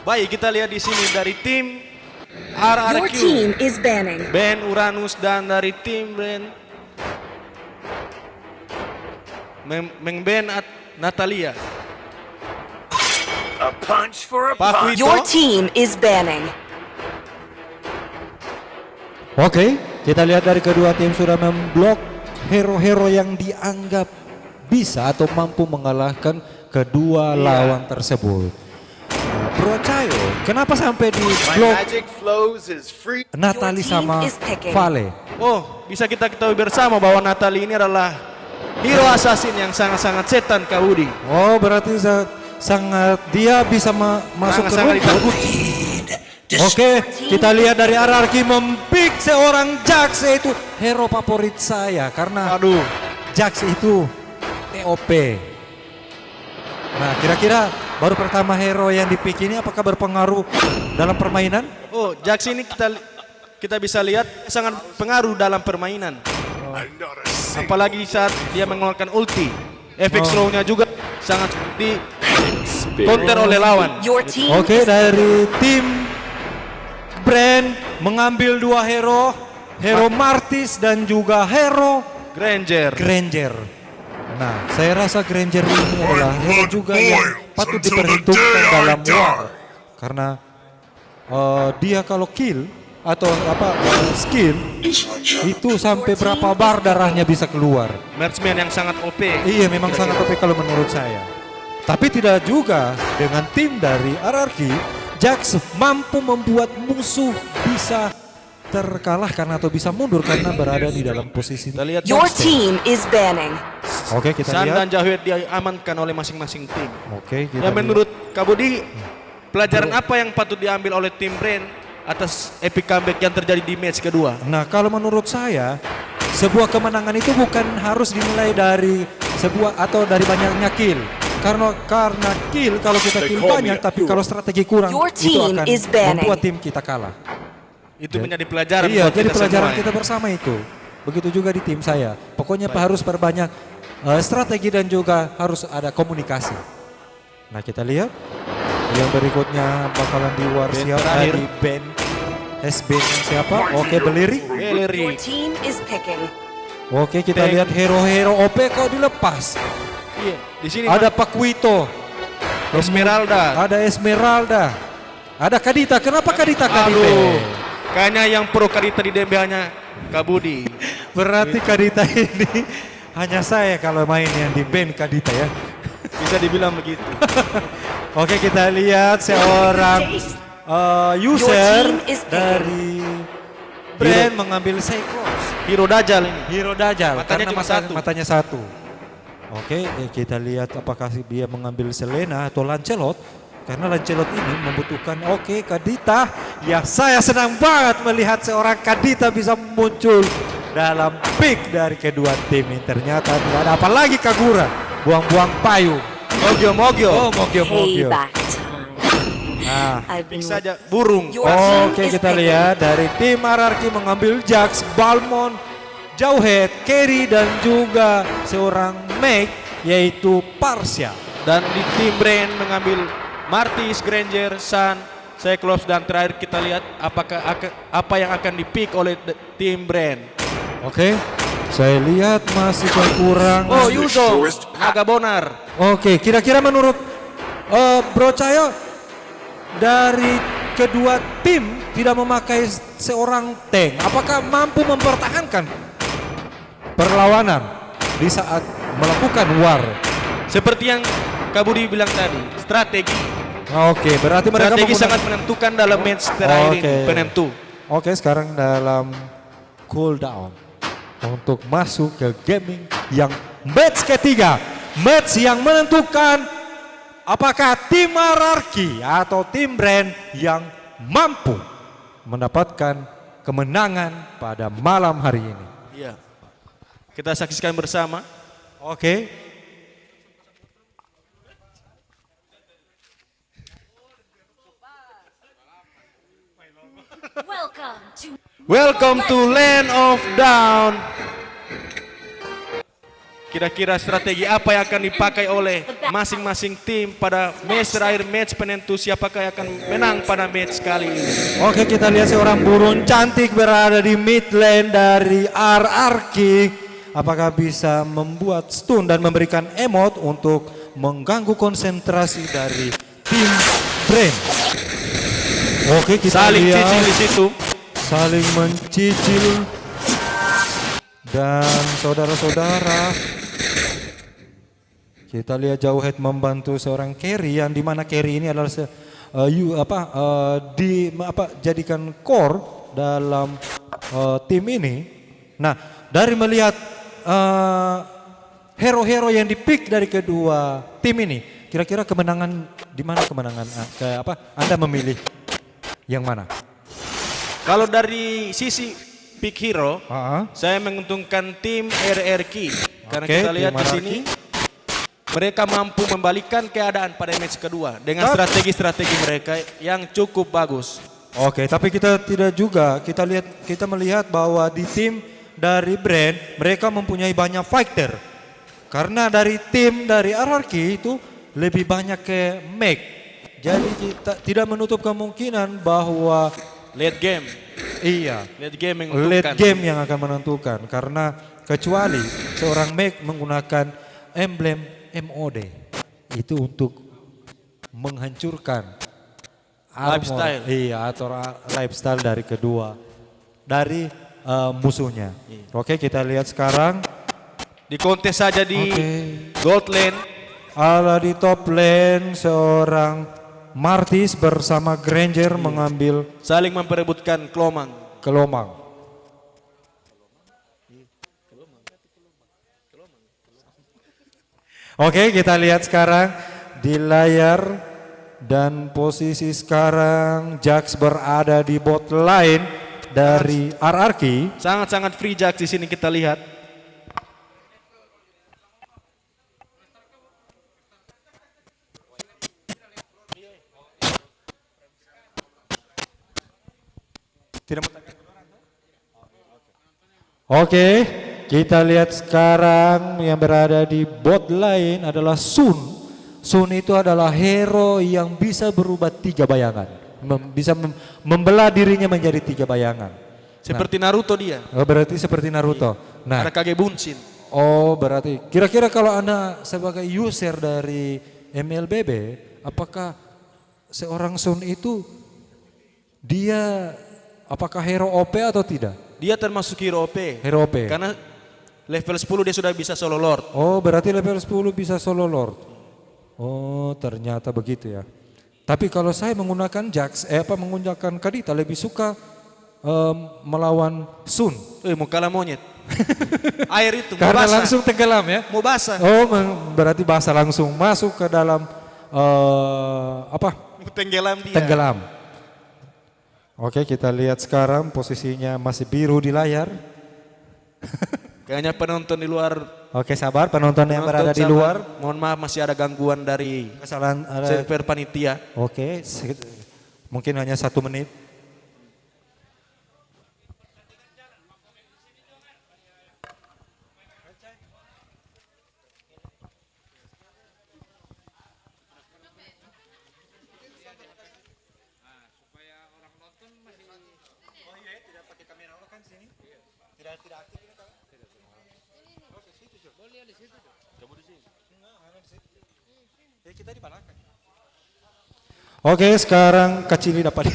S12: Baik, kita lihat di sini dari tim RRQ.
S7: Your team is banning.
S12: Ben Uranus dan dari tim Ben Mengben Natalia.
S8: A punch for a punch.
S7: Your team is banning.
S3: Oke, kita lihat dari kedua tim sudah memblok hero-hero yang dianggap bisa atau mampu mengalahkan kedua lawan tersebut. Bro Cayo, kenapa sampai di blok Natali sama Vale?
S12: Oh, bisa kita ketahui bersama bahwa Natali ini adalah hero assassin yang sangat-sangat setan, Kak Budi.
S3: Oh, berarti sangat dia bisa masuk ke rumput. Oke, kita lihat dari RRQ mempick seorang Jax, yaitu hero favorit saya karena Jax itu TOP. Nah, kira-kira baru pertama hero yang dipick ini apakah berpengaruh dalam permainan?
S12: Oh, Jax ini kita bisa lihat sangat pengaruh dalam permainan. Apalagi saat dia mengeluarkan ulti. Efek slow-nya juga sangat di counter oleh lawan.
S3: Oke, dari tim Brand mengambil dua hero Martis dan juga hero Granger. Nah, saya rasa Granger ini adalah hero juga yang patut diperhitungkan dalam war. Karena dia kalau kill atau skill itu sampai berapa bar darahnya bisa keluar.
S12: Marksman yang sangat OP.
S3: Iya, memang sangat OP kalau menurut saya. Tapi tidak juga dengan tim dari RRQ, Jax mampu membuat musuh bisa terkalahkan atau bisa mundur karena berada di dalam posisi.
S7: Your team is banning.
S3: Oke, kita
S12: San
S3: lihat.
S12: dan Jahwet diamankan oleh masing-masing tim.
S3: Oke, kita
S12: ya, menurut Kak Budi, pelajaran apa yang patut diambil oleh tim Brand atas epic comeback yang terjadi di match kedua?
S3: Nah, kalau menurut saya, sebuah kemenangan itu bukan harus dinilai dari sebuah atau dari banyaknya kill. Karena kill, kalau kita kill banyak tapi kalau strategi kurang itu akan membuat tim kita kalah.
S12: Itu menjadi pelajaran.
S3: Iya,
S12: buat
S3: jadi
S12: kita
S3: pelajaran
S12: semua,
S3: kita bersama itu. Begitu juga di tim saya. Pokoknya harus perbanyak strategi dan juga harus ada komunikasi. Nah, kita lihat yang berikutnya bakalan di war siapa di band SB siapa? Oke, Beleri.
S7: Your team is picking.
S3: Oke, kita lihat hero-hero OP kok dilepas.
S12: Iya, di sini
S3: ada Pakuito, ada Esmeralda, ada Kadita. Kenapa Kadita?
S12: Kayaknya yang pro Kadita di DB hanya Kak Budi.
S3: Berarti Kadita ini hanya saya kalau main yang di band Kadita ya.
S12: Bisa dibilang begitu.
S3: Oke, kita lihat seorang user dari Brand mengambil Cyclops.
S12: Hero Dajjal ini.
S3: Hero Dajjal.
S12: Matanya cuma satu.
S3: Matanya satu. Oke, kita lihat apakah dia mengambil Selena atau Lancelot. Karena Lancelot ini membutuhkan Kadita. Ya, saya senang banget melihat seorang Kadita bisa muncul dalam pick dari kedua tim ini. Ternyata tidak ada apa lagi Kagura. Buang-buang payung.
S12: Mogyo.
S3: Oh, Mogyo. Nah,
S12: bisa aja burung.
S3: Oke, kita lihat dari tim RRQ mengambil Jax, Balmond, Jauhead, Carry dan juga seorang Meg yaitu Parsia.
S12: Dan di tim Brand mengambil Martis, Granger, San, Cyclops dan terakhir kita lihat apa yang akan dipick oleh tim Brand.
S3: Oke, saya lihat masih kurang.
S12: Oh, Yuzo, Naga Bonar.
S3: Oke, kira-kira menurut Bro Cayo dari kedua tim tidak memakai seorang tank, apakah mampu mempertahankan perlawanan di saat melakukan war?
S12: Seperti yang Kak Budi bilang tadi, strategi.
S3: Oke, berarti mereka
S12: strategi sangat menentukan dalam match terakhir ini, penentu.
S3: Oke, sekarang dalam cooldown untuk masuk ke gaming yang match ketiga, match yang menentukan apakah tim RRQ atau tim Brand yang mampu mendapatkan kemenangan pada malam hari ini.
S12: Iya. Kita saksikan bersama.
S3: Oke.
S12: Welcome to Land of Down. Kira-kira strategi apa yang akan dipakai oleh masing-masing tim pada match terakhir, match penentu siapakah yang akan menang pada match kali ini.
S3: Oke, kita lihat seorang burung cantik berada di mid lane dari RRQ. Apakah bisa membuat stun dan memberikan emote untuk mengganggu konsentrasi dari tim Brand. Oke, kita
S12: saling
S3: lihat
S12: cicil di situ.
S3: Saling mencicil. Dan saudara-saudara, kita lihat Jauhead membantu seorang carry yang dimana carry ini adalah jadikan core dalam tim ini. Nah, dari melihat hero-hero yang dipick dari kedua tim ini, kira-kira kemenangan di mana kemenangan? Anda memilih yang mana?
S12: Kalau dari sisi pick hero, saya menguntungkan tim RRQ karena kita lihat di sini mereka mampu membalikan keadaan pada match kedua dengan strategi-strategi mereka yang cukup bagus.
S3: Oke, tapi kita melihat bahwa di tim dari brand mereka mempunyai banyak fighter. Karena dari tim dari RRQ itu lebih banyak ke mech. Jadi kita tidak menutup kemungkinan bahwa
S12: late game.
S3: Iya.
S12: Late game
S3: yang akan menentukan. Karena kecuali seorang mech menggunakan emblem MOD itu untuk menghancurkan
S12: lifestyle.
S3: Iya, atau lifestyle dari musuhnya. Oke, kita lihat sekarang
S12: di kontes saja di gold lane.
S3: Di top lane seorang Martis bersama Granger mengambil
S12: saling memperebutkan kelomang.
S3: Oke, kita lihat sekarang di layar dan posisi sekarang Jax berada di bot lane dari RRQ.
S12: Sangat-sangat free Jax di sini kita lihat.
S3: Oke, kita lihat sekarang yang berada di bot lane adalah Sun. Sun itu adalah hero yang bisa berubah 3 bayangan. Bisa membelah dirinya menjadi 3 bayangan.
S12: Seperti Naruto dia.
S3: Oh, berarti seperti Naruto. Nah,
S12: ada Kage Bunshin.
S3: Oh, berarti kira-kira kalau Anda sebagai user dari MLBB, apakah seorang Sun itu dia apakah hero OP atau tidak?
S12: Dia termasuk hero OP.
S3: Hero OP.
S12: Karena level 10 dia sudah bisa solo lord.
S3: Oh, berarti level 10 bisa solo lord. Oh, ternyata begitu ya. Tapi kalau saya menggunakan Jax, menggunakan Kadita lebih suka melawan Sun.
S12: Mau kalah monyet. Air itu mau
S3: karena
S12: basah.
S3: Langsung tenggelam ya.
S12: Mau basah.
S3: Oh, berarti basah langsung masuk ke dalam
S12: Tenggelam dia.
S3: Tenggelam. Oke, kita lihat sekarang posisinya masih biru di layar.
S12: Kayaknya penonton di luar.
S3: Oke, sabar penonton yang berada di luar.
S12: Mohon maaf masih ada gangguan dari
S3: kesalahan
S12: server panitia.
S3: Oke, mungkin hanya 1 menit. Oke, sekarang Kacili dapat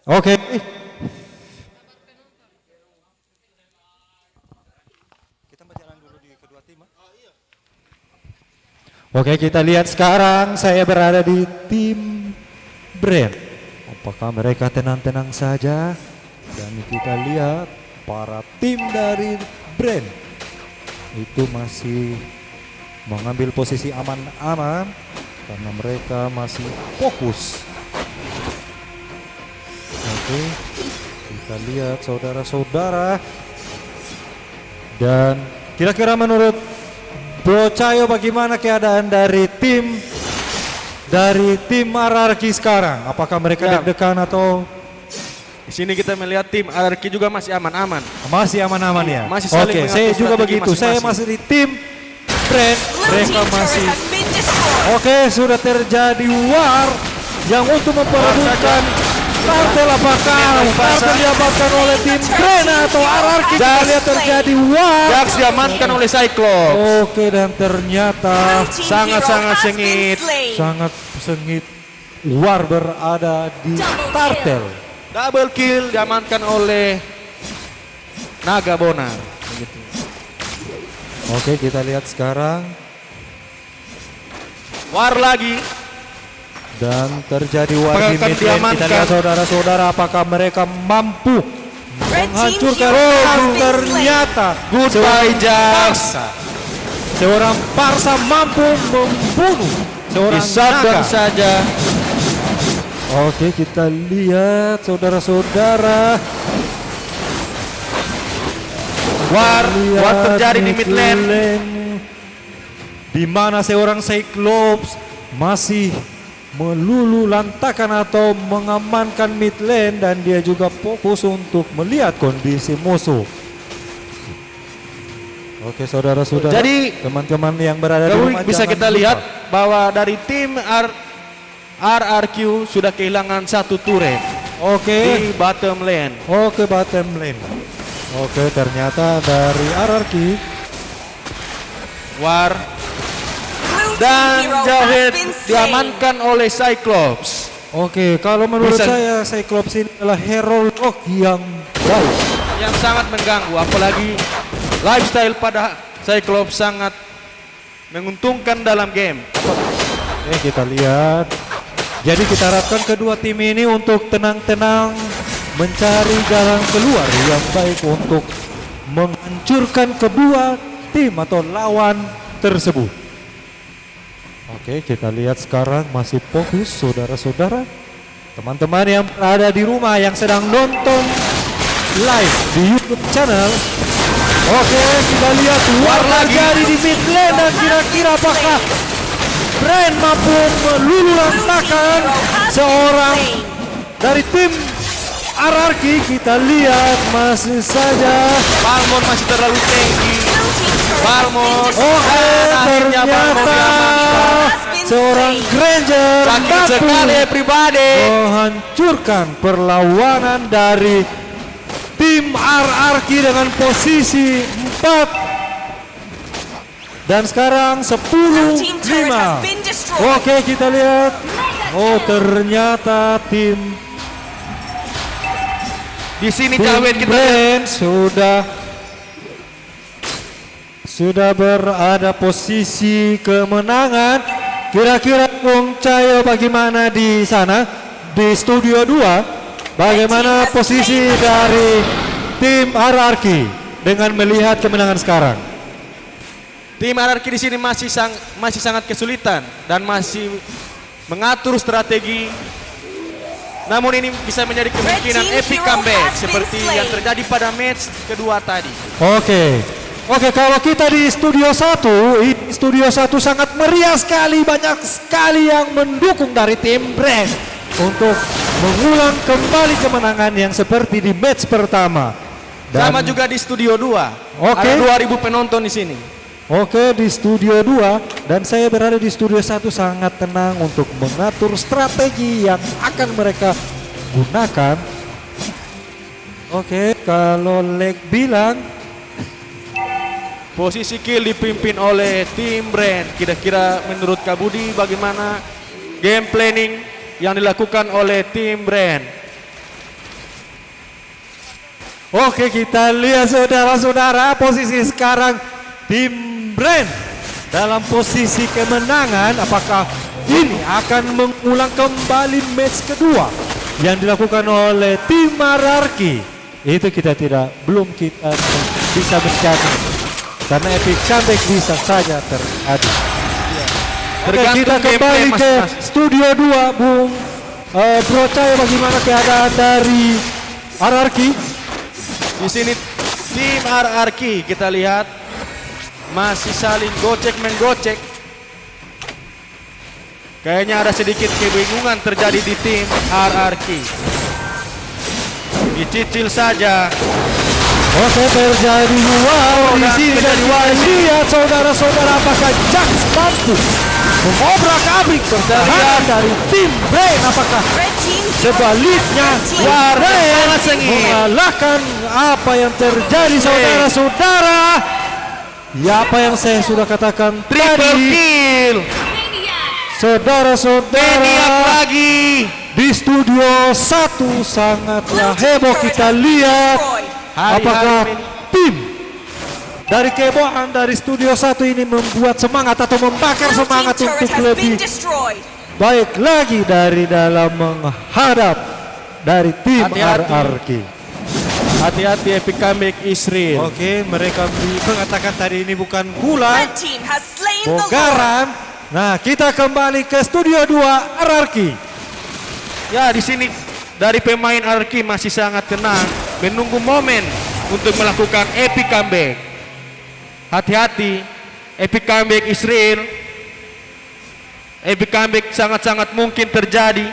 S3: Oke. Kita berjalan dulu di kedua tim. Oke, kita lihat sekarang saya berada di tim Brand. Apakah mereka tenang-tenang saja? Dan kita lihat para tim dari Brand itu masih mengambil posisi aman-aman karena mereka masih fokus. Oke, kita lihat saudara-saudara. Dan kira-kira menurut Bro Cayo bagaimana keadaan dari tim RRQ sekarang? Apakah mereka deg-degan atau?
S12: Di sini kita melihat tim RRQ juga masih aman-aman.
S3: Masih aman-aman ya?
S12: Masih saling
S3: Oke, saya juga begitu. Saya masih di tim Brand. Mereka masih. Oke, sudah terjadi war yang untuk memperebutkan kartel. Apakah kartel diamankan oleh tim Brand atau RRQ? Kita lihat terjadi war.
S12: Jax diamankan oleh Cyclops.
S3: Oke, dan ternyata
S12: sangat-sangat sengit.
S3: Sangat sengit. War berada di kartel.
S12: Double kill diamankan oleh naga bonar. Begitu.
S3: Oke, kita lihat sekarang.
S12: War lagi.
S3: Dan terjadi war di mid lane. Kita lihat saudara-saudara apakah mereka mampu menghancurkan. Ternyata
S12: goodbye Jax.
S3: Seorang Parsa mampu membunuh seorang naga
S12: saja.
S3: Oke, kita lihat saudara-saudara.
S12: War terjadi di mid lane.
S3: Di mana seorang Cyclops masih melulu lantakan atau mengamankan mid lane dan dia juga fokus untuk melihat kondisi musuh. Oke, saudara-saudara.
S12: Jadi
S3: teman-teman yang berada di rumah
S12: bisa kita lihat bahwa dari tim RRQ sudah kehilangan satu turret.
S3: Oke.
S12: Di bottom lane.
S3: Oke, bottom lane. Oke, ternyata dari RRQ
S12: War dan Jawhead diamankan oleh Cyclops.
S3: Oke, kalau menurut saya Cyclops ini adalah hero rock yang baik,
S12: yang sangat mengganggu, apalagi lifestyle pada Cyclops sangat menguntungkan dalam game.
S3: Oke, kita lihat. Jadi kita harapkan kedua tim ini untuk tenang-tenang mencari jalan keluar yang baik untuk menghancurkan kedua tim atau lawan tersebut. Oke, kita lihat sekarang masih fokus saudara-saudara. Teman-teman yang berada di rumah yang sedang nonton live di YouTube channel. Oke, kita lihat war terjadi di mid lane dan kira-kira apakah Brand mampu melulu lantakan seorang dari tim RRQ. Kita lihat masih saja
S12: Balmond masih terlalu tinggi. Balmond.
S3: Oke, ternyata seorang Granger mampu menghancurkan perlawanan dari tim RRQ dengan posisi 4. Dan sekarang 10-5. Oke, kita lihat. Oh, ternyata tim
S12: di sini Jawhead kita
S3: sudah berada posisi kemenangan. Kira-kira Bung Cayo bagaimana di sana di studio 2? Bagaimana posisi dari tim RRQ dengan melihat kemenangan sekarang?
S12: Tim RRQ di sini masih sangat kesulitan dan masih mengatur strategi. Namun ini bisa menjadi kemungkinan epic comeback seperti yang terjadi pada match kedua tadi.
S3: Oke, kalau kita di studio 1, studio 1 sangat meriah sekali, banyak sekali yang mendukung dari tim Brand untuk mengulang kembali kemenangan yang seperti di match pertama.
S12: Sama juga di studio 2. Ada 2000 penonton di sini.
S3: Oke, di studio 2 dan saya berada di studio 1 sangat tenang untuk mengatur strategi yang akan mereka gunakan. Oke, kalau Leg bilang
S12: posisi kill dipimpin oleh tim Brand. Kira-kira menurut Kak Budi bagaimana game planning yang dilakukan oleh tim Brand?
S3: Oke, kita lihat saudara-saudara posisi sekarang tim Brand dalam posisi kemenangan. Apakah ini akan mengulang kembali match kedua yang dilakukan oleh tim RRQ? Itu kita belum bisa mencatat karena epic comeback bisa saja terjadi. Oke, kita kembali ke studio 2, Bung Bro Cayo, bagaimana keadaan dari RRQ?
S12: Di sini tim RRQ kita lihat masih saling gocek-menggocek. Kayaknya ada sedikit kebingungan terjadi di tim RRQ. Dicicil saja.
S3: Oke, terjadi wow di sini dan lihat saudara-saudara apakah Jax mampu mengobrak-abrik pertahanan dari tim Brand. Apakah sebaliknya Brand mengalahkan apa yang terjadi saudara-saudara? Ya, apa yang saya sudah katakan
S12: triple kill.
S3: Saudara-saudara lagi di studio 1 sangatlah heboh. Kita lihat apakah dari kebohan dari Studio 1 ini membuat semangat atau membakar semangat untuk lebih baik lagi dari dalam menghadap dari tim RRQ.
S12: Hati-hati epic comeback Israel.
S3: Oke, mereka mengatakan tadi ini bukan gula, bogaran. Nah, kita kembali ke Studio 2 RRQ.
S12: Ya, di sini dari pemain RRQ masih sangat tenang, menunggu momen untuk melakukan epic comeback. Hati-hati, epic comeback Israel. Epic comeback sangat-sangat mungkin terjadi.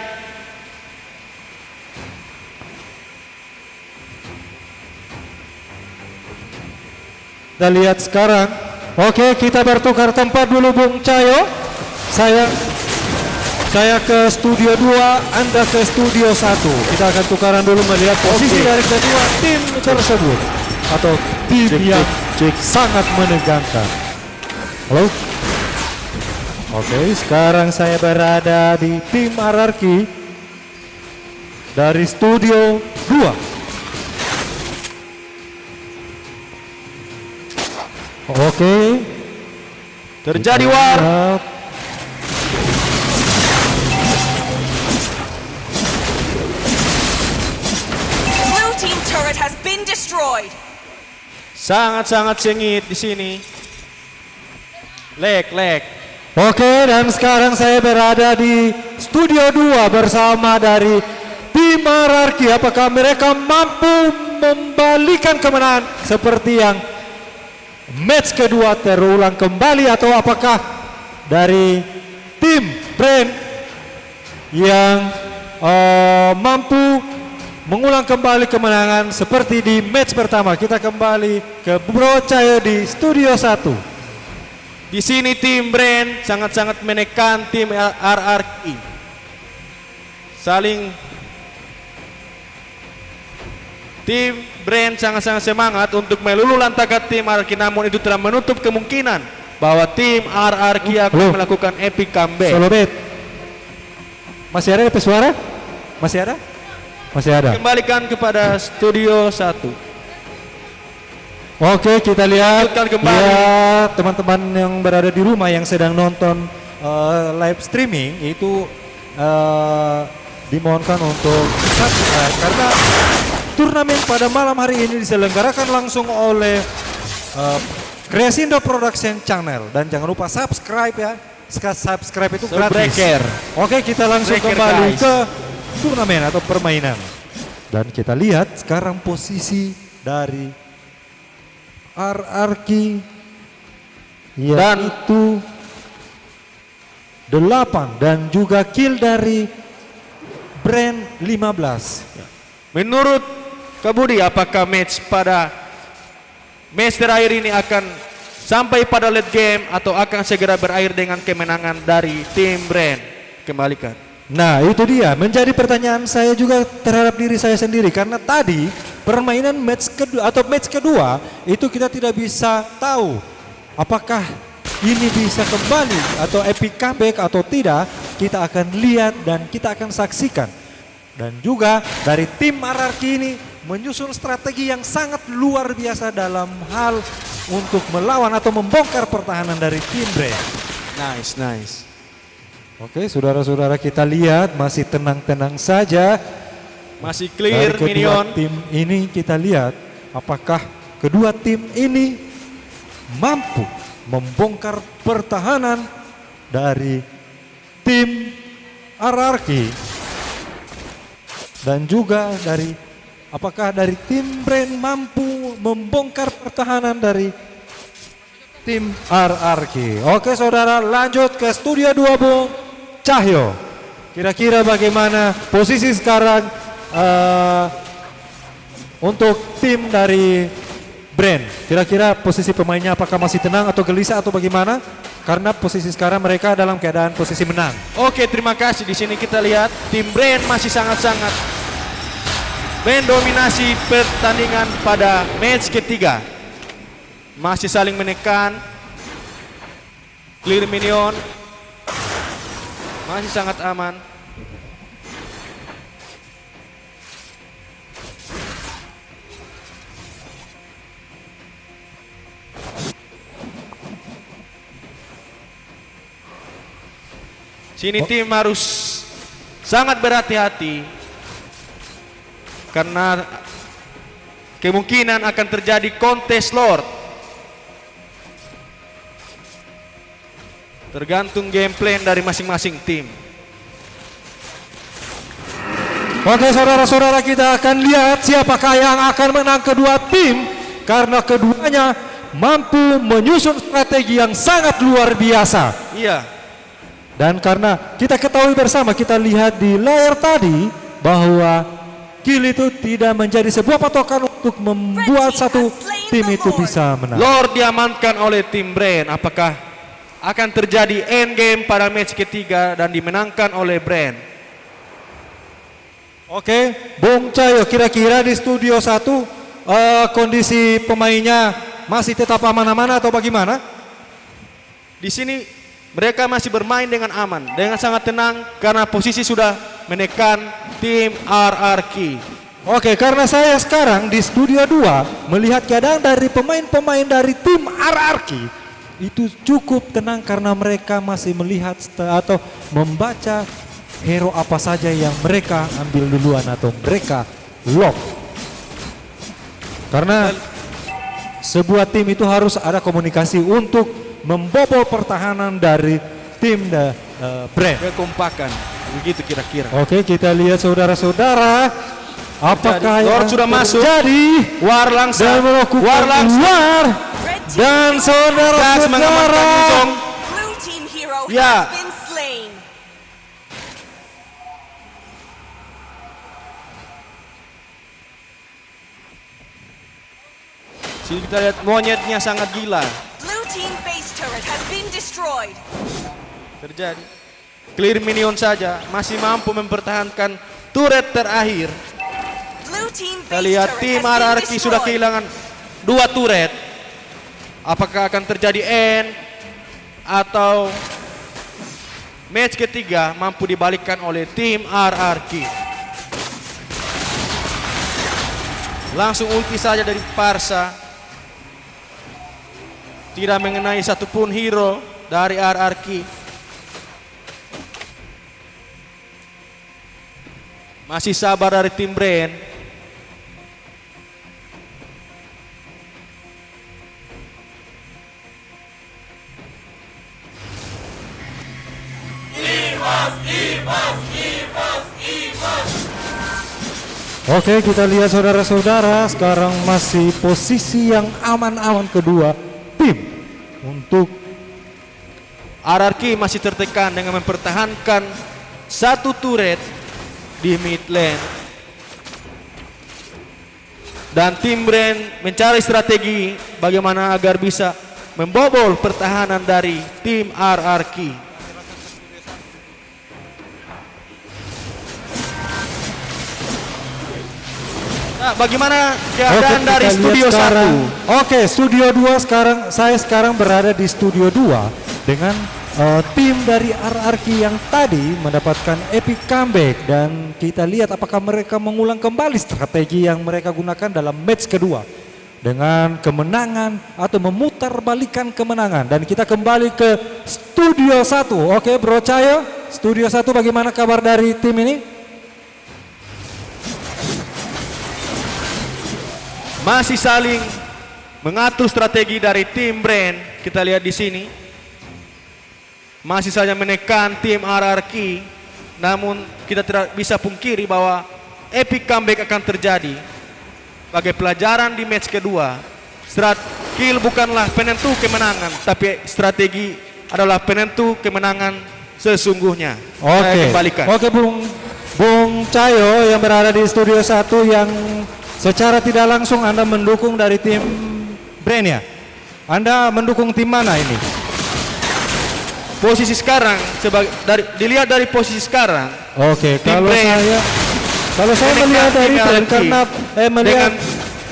S3: Kita lihat sekarang. Oke, kita bertukar tempat dulu Bung Cayo. Saya ke Studio 2, Anda ke Studio 1. Kita akan tukaran dulu melihat posisi dari kedua tim tersebut. Atau tim yang sangat menegangkan. Halo? Oke, sekarang saya berada di tim RRQ dari Studio 2. Oke.
S12: Terjadi war.
S7: Blue team turret has been destroyed.
S12: Sangat-sangat sengit di sini. Leg.
S3: Oke, dan sekarang saya berada di Studio 2 bersama dari tim RRQ. Apakah mereka mampu membalikan kemenangan seperti yang match kedua terulang kembali, atau apakah dari tim Brand yang mampu mengulang kembali kemenangan seperti di match pertama? Kita kembali ke Bro Cayo di Studio 1.
S12: Di sini tim Brand sangat-sangat menekan tim RRQ. Tim Brand sangat-sangat semangat untuk meluluhlantakkan tim RRQ, namun itu telah menutup kemungkinan bahwa tim RRQ akan melakukan epic comeback.
S3: Solo bet. Masih ada DP suara? Masih ada? Masih ada.
S12: Kembalikan kepada Studio 1.
S3: Oke, kita lihat teman-teman yang berada di rumah yang sedang nonton live streaming itu dimohonkan untuk subscribe karena turnamen pada malam hari ini diselenggarakan langsung oleh Crescendo Production Channel, dan jangan lupa subscribe ya. Subscribe itu gratis. Oke, kita langsung kembali ke turnamen atau permainan. Dan kita lihat sekarang posisi dari RRQ yaitu 8 dan juga kill dari Brand 15.
S12: Menurut Kak Budi, apakah match terakhir ini akan sampai pada late game atau akan segera berakhir dengan kemenangan dari tim Brand? Kembalikan.
S3: Nah, itu dia menjadi pertanyaan saya juga terhadap diri saya sendiri, karena tadi permainan match kedua itu kita tidak bisa tahu apakah ini bisa kembali atau epic comeback atau tidak. Kita akan lihat dan kita akan saksikan. Dan juga dari tim RRQ ini menyusun strategi yang sangat luar biasa dalam hal untuk melawan atau membongkar pertahanan dari tim Brand.
S12: Nice.
S3: Oke, saudara-saudara, kita lihat masih tenang-tenang saja.
S12: Masih clear
S3: dari
S12: minion.
S3: Tim ini kita lihat apakah kedua tim ini mampu membongkar pertahanan dari tim RRQ dan juga apakah dari tim Brand mampu membongkar pertahanan dari tim RRQ. Oke, saudara, lanjut ke Studio 2 Bung Cahyo. Kira-kira bagaimana posisi sekarang untuk tim dari Brand? Kira-kira posisi pemainnya apakah masih tenang atau gelisah atau bagaimana? Karena posisi sekarang mereka dalam keadaan posisi menang.
S12: Oke, terima kasih. Di sini kita lihat tim Brand masih sangat-sangat mendominasi pertandingan pada match ketiga. Masih saling menekan, clear minion, masih sangat aman. Sini tim harus sangat berhati-hati karena kemungkinan akan terjadi kontes Lord. Tergantung game plan dari masing-masing tim.
S3: Oke saudara-saudara, kita akan lihat siapakah yang akan menang kedua tim. Karena keduanya mampu menyusun strategi yang sangat luar biasa.
S12: Iya.
S3: Dan karena kita ketahui bersama, kita lihat di layar tadi bahwa kill itu tidak menjadi sebuah patokan untuk membuat satu tim itu bisa menang.
S12: Lord diamankan oleh tim Brand. Apakah akan terjadi end game pada match ketiga dan dimenangkan oleh Brand?
S3: Oke, Bung Cayo, kira-kira di studio 1 kondisi pemainnya masih tetap aman-aman atau bagaimana?
S12: Di sini mereka masih bermain dengan aman, dengan sangat tenang karena posisi sudah menekan tim RRQ.
S3: Oke, karena saya sekarang di studio 2 melihat keadaan dari pemain-pemain dari tim RRQ itu cukup tenang karena mereka masih melihat atau membaca hero apa saja yang mereka ambil duluan atau mereka lock. Karena sebuah tim itu harus ada komunikasi untuk membobol pertahanan dari tim Brand.
S12: Kekompakan, begitu kira-kira.
S3: Oke, kita lihat saudara-saudara, apakah yang
S12: sudah masuk?
S3: Jadi
S12: War langsung.
S3: dan melakukan war dan saudara-saudara.
S12: Ya. Sini kita lihat monyetnya sangat gila.
S7: Blue team base turret has been destroyed.
S12: Terjadi. Clear minion saja masih mampu mempertahankan turret terakhir.
S7: Blue team
S12: Kita lihat tim RRQ sudah kehilangan 2 turret. Apakah akan terjadi end atau match ketiga mampu dibalikkan oleh tim RRQ? Langsung ulti saja dari Parsa. Tidak mengenai satupun hero dari RRQ. Masih sabar dari tim Brand.
S3: Oke, kita lihat saudara-saudara, sekarang masih posisi yang aman-aman kedua tim untuk
S12: RRQ masih tertekan dengan mempertahankan 1 turret di mid lane. Dan tim Brand mencari strategi bagaimana agar bisa membobol pertahanan dari tim RRQ. Nah, bagaimana keadaan dari studio 1?
S3: Oke, studio 2 sekarang berada di studio 2 dengan tim dari RRQ yang tadi mendapatkan epic comeback, dan kita lihat apakah mereka mengulang kembali strategi yang mereka gunakan dalam match kedua dengan kemenangan atau memutarbalikan kemenangan. Dan kita kembali ke studio 1. Oke, Bro Cayo, studio 1 bagaimana kabar dari tim ini?
S12: Masih saling mengatur strategi dari tim Brand. Kita lihat di sini. Masih saja menekan tim RRQ. Namun kita tidak bisa pungkiri bahwa epic comeback akan terjadi. Sebagai pelajaran di match kedua, kill bukanlah penentu kemenangan, tapi strategi adalah penentu kemenangan sesungguhnya.
S3: Oke, Bung Cayo yang berada di studio 1 yang secara tidak langsung Anda mendukung dari tim Brand ya? Anda mendukung tim mana ini?
S12: Posisi sekarang, dilihat dari posisi sekarang.
S3: Oke, kalau saya melihat dari Brand karena melihat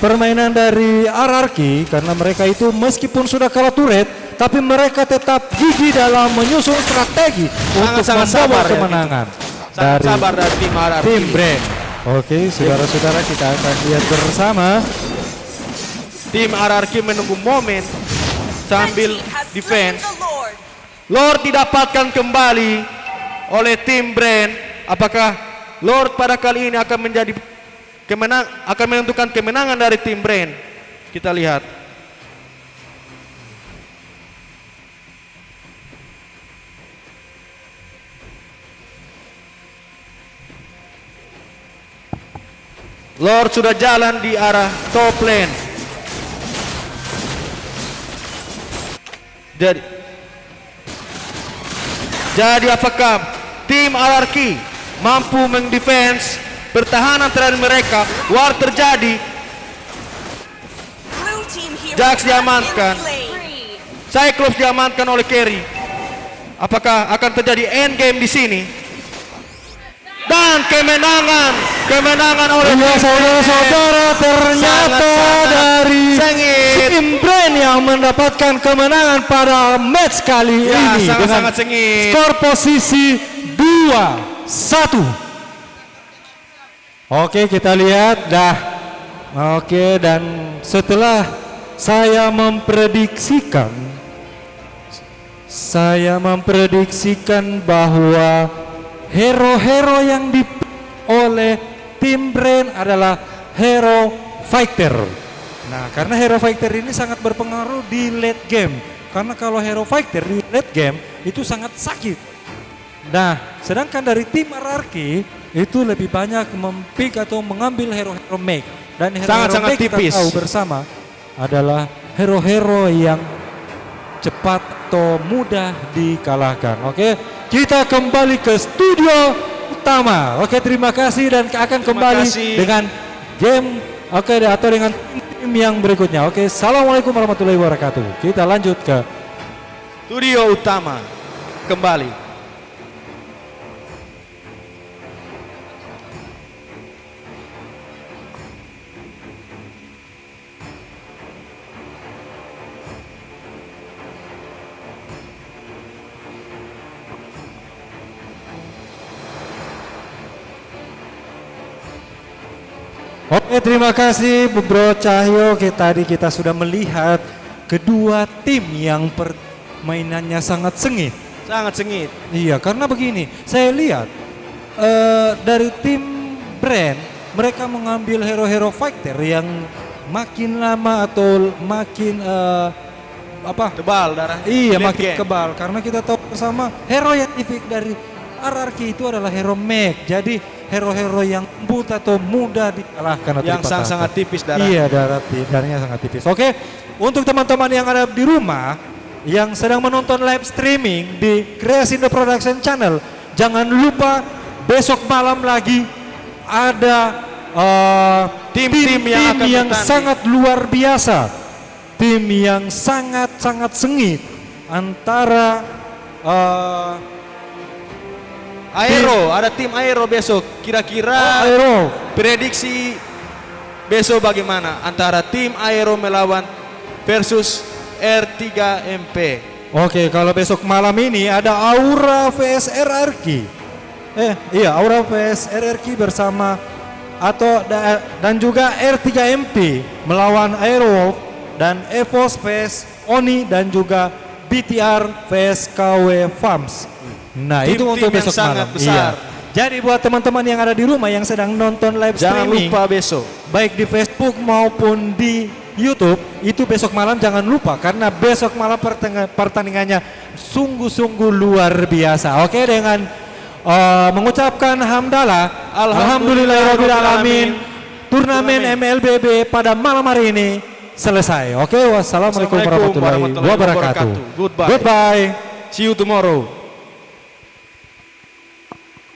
S3: permainan dari RRQ, karena mereka itu meskipun sudah kalah turret, tapi mereka tetap gigih dalam menyusun strategi untuk membawa kemenangan.
S12: Sangat sabar dari tim RRQ.
S3: Tim Brand. Oke, saudara-saudara, kita akan lihat bersama.
S12: Tim RRQ menunggu momen sambil defense. Lord didapatkan kembali oleh tim Brand. Apakah Lord pada kali ini akan menjadi akan menentukan kemenangan dari tim Brand? Kita lihat. Lord sudah jalan di arah top lane. Jadi apakah tim Anarki mampu mendefense pertahanan terakhir mereka? War terjadi. Jax diamankan. Cyclops diamankan oleh Carry. Apakah akan terjadi endgame di sini? Dan kemenangan oleh
S3: saudara-saudara, ternyata dari tim Brand yang mendapatkan kemenangan pada match kali ini dengan skor posisi 2-1. Oke, kita lihat dah. Oke, dan setelah saya memprediksi bahwa hero-hero yang dipilih oleh tim Brand adalah hero fighter. Nah, karena hero fighter ini sangat berpengaruh di late game. Karena kalau hero fighter di late game itu sangat sakit. Nah, sedangkan dari tim RRQ itu lebih banyak mempick atau mengambil hero-hero make. Dan hero-hero make kita tahu bersama adalah hero-hero yang cepat atau mudah dikalahkan. Oke, kita kembali ke studio utama. Oke, terima kasih dan akan kembali dengan game atau dengan tim yang berikutnya. Oke, assalamualaikum warahmatullahi wabarakatuh. Kita lanjut ke
S12: studio utama kembali.
S3: Oke, terima kasih Bro Cahyo. Tadi kita sudah melihat kedua tim yang permainannya sangat sengit.
S12: Sangat sengit.
S3: Iya, karena begini, saya lihat dari tim Brand mereka mengambil hero-hero fighter yang makin lama atau makin
S12: tebal darah.
S3: Iya, makin kebal karena kita tahu bersama hero yang tipik dari RRQ itu adalah hero mech. Jadi hero-hero yang lembut atau mudah dikalahkan atau
S12: yang sangat tipis darah.
S3: Iya, darahnya sangat tipis. Oke, untuk teman-teman yang ada di rumah yang sedang menonton live streaming di Creation the Production Channel, jangan lupa besok malam lagi ada tim-tim yang sangat luar biasa, tim yang sangat sengit antara
S12: Aero, ada tim Aero besok. Kira-kira prediksi besok bagaimana antara tim Aero melawan versus R3MP?
S3: Oke, kalau besok malam ini ada Aura vs RRQ. Aura vs RRQ bersama dan juga R3MP melawan Aero dan Evos vs Oni dan juga BTR vs KW Farms. Nah, itu untuk besok malam. Iya. Jadi buat teman-teman yang ada di rumah yang sedang nonton live streaming,
S12: jangan lupa besok
S3: baik di Facebook maupun di YouTube, itu besok malam jangan lupa karena besok malam pertandingannya sungguh-sungguh luar biasa. Oke, dengan mengucapkan hamdalah, alhamdulillahirabbil alamin, turnamen MLBB pada malam hari ini selesai. Oke, wassalamualaikum warahmatullahi wabarakatuh.
S12: Goodbye.
S3: Goodbye.
S12: See you tomorrow.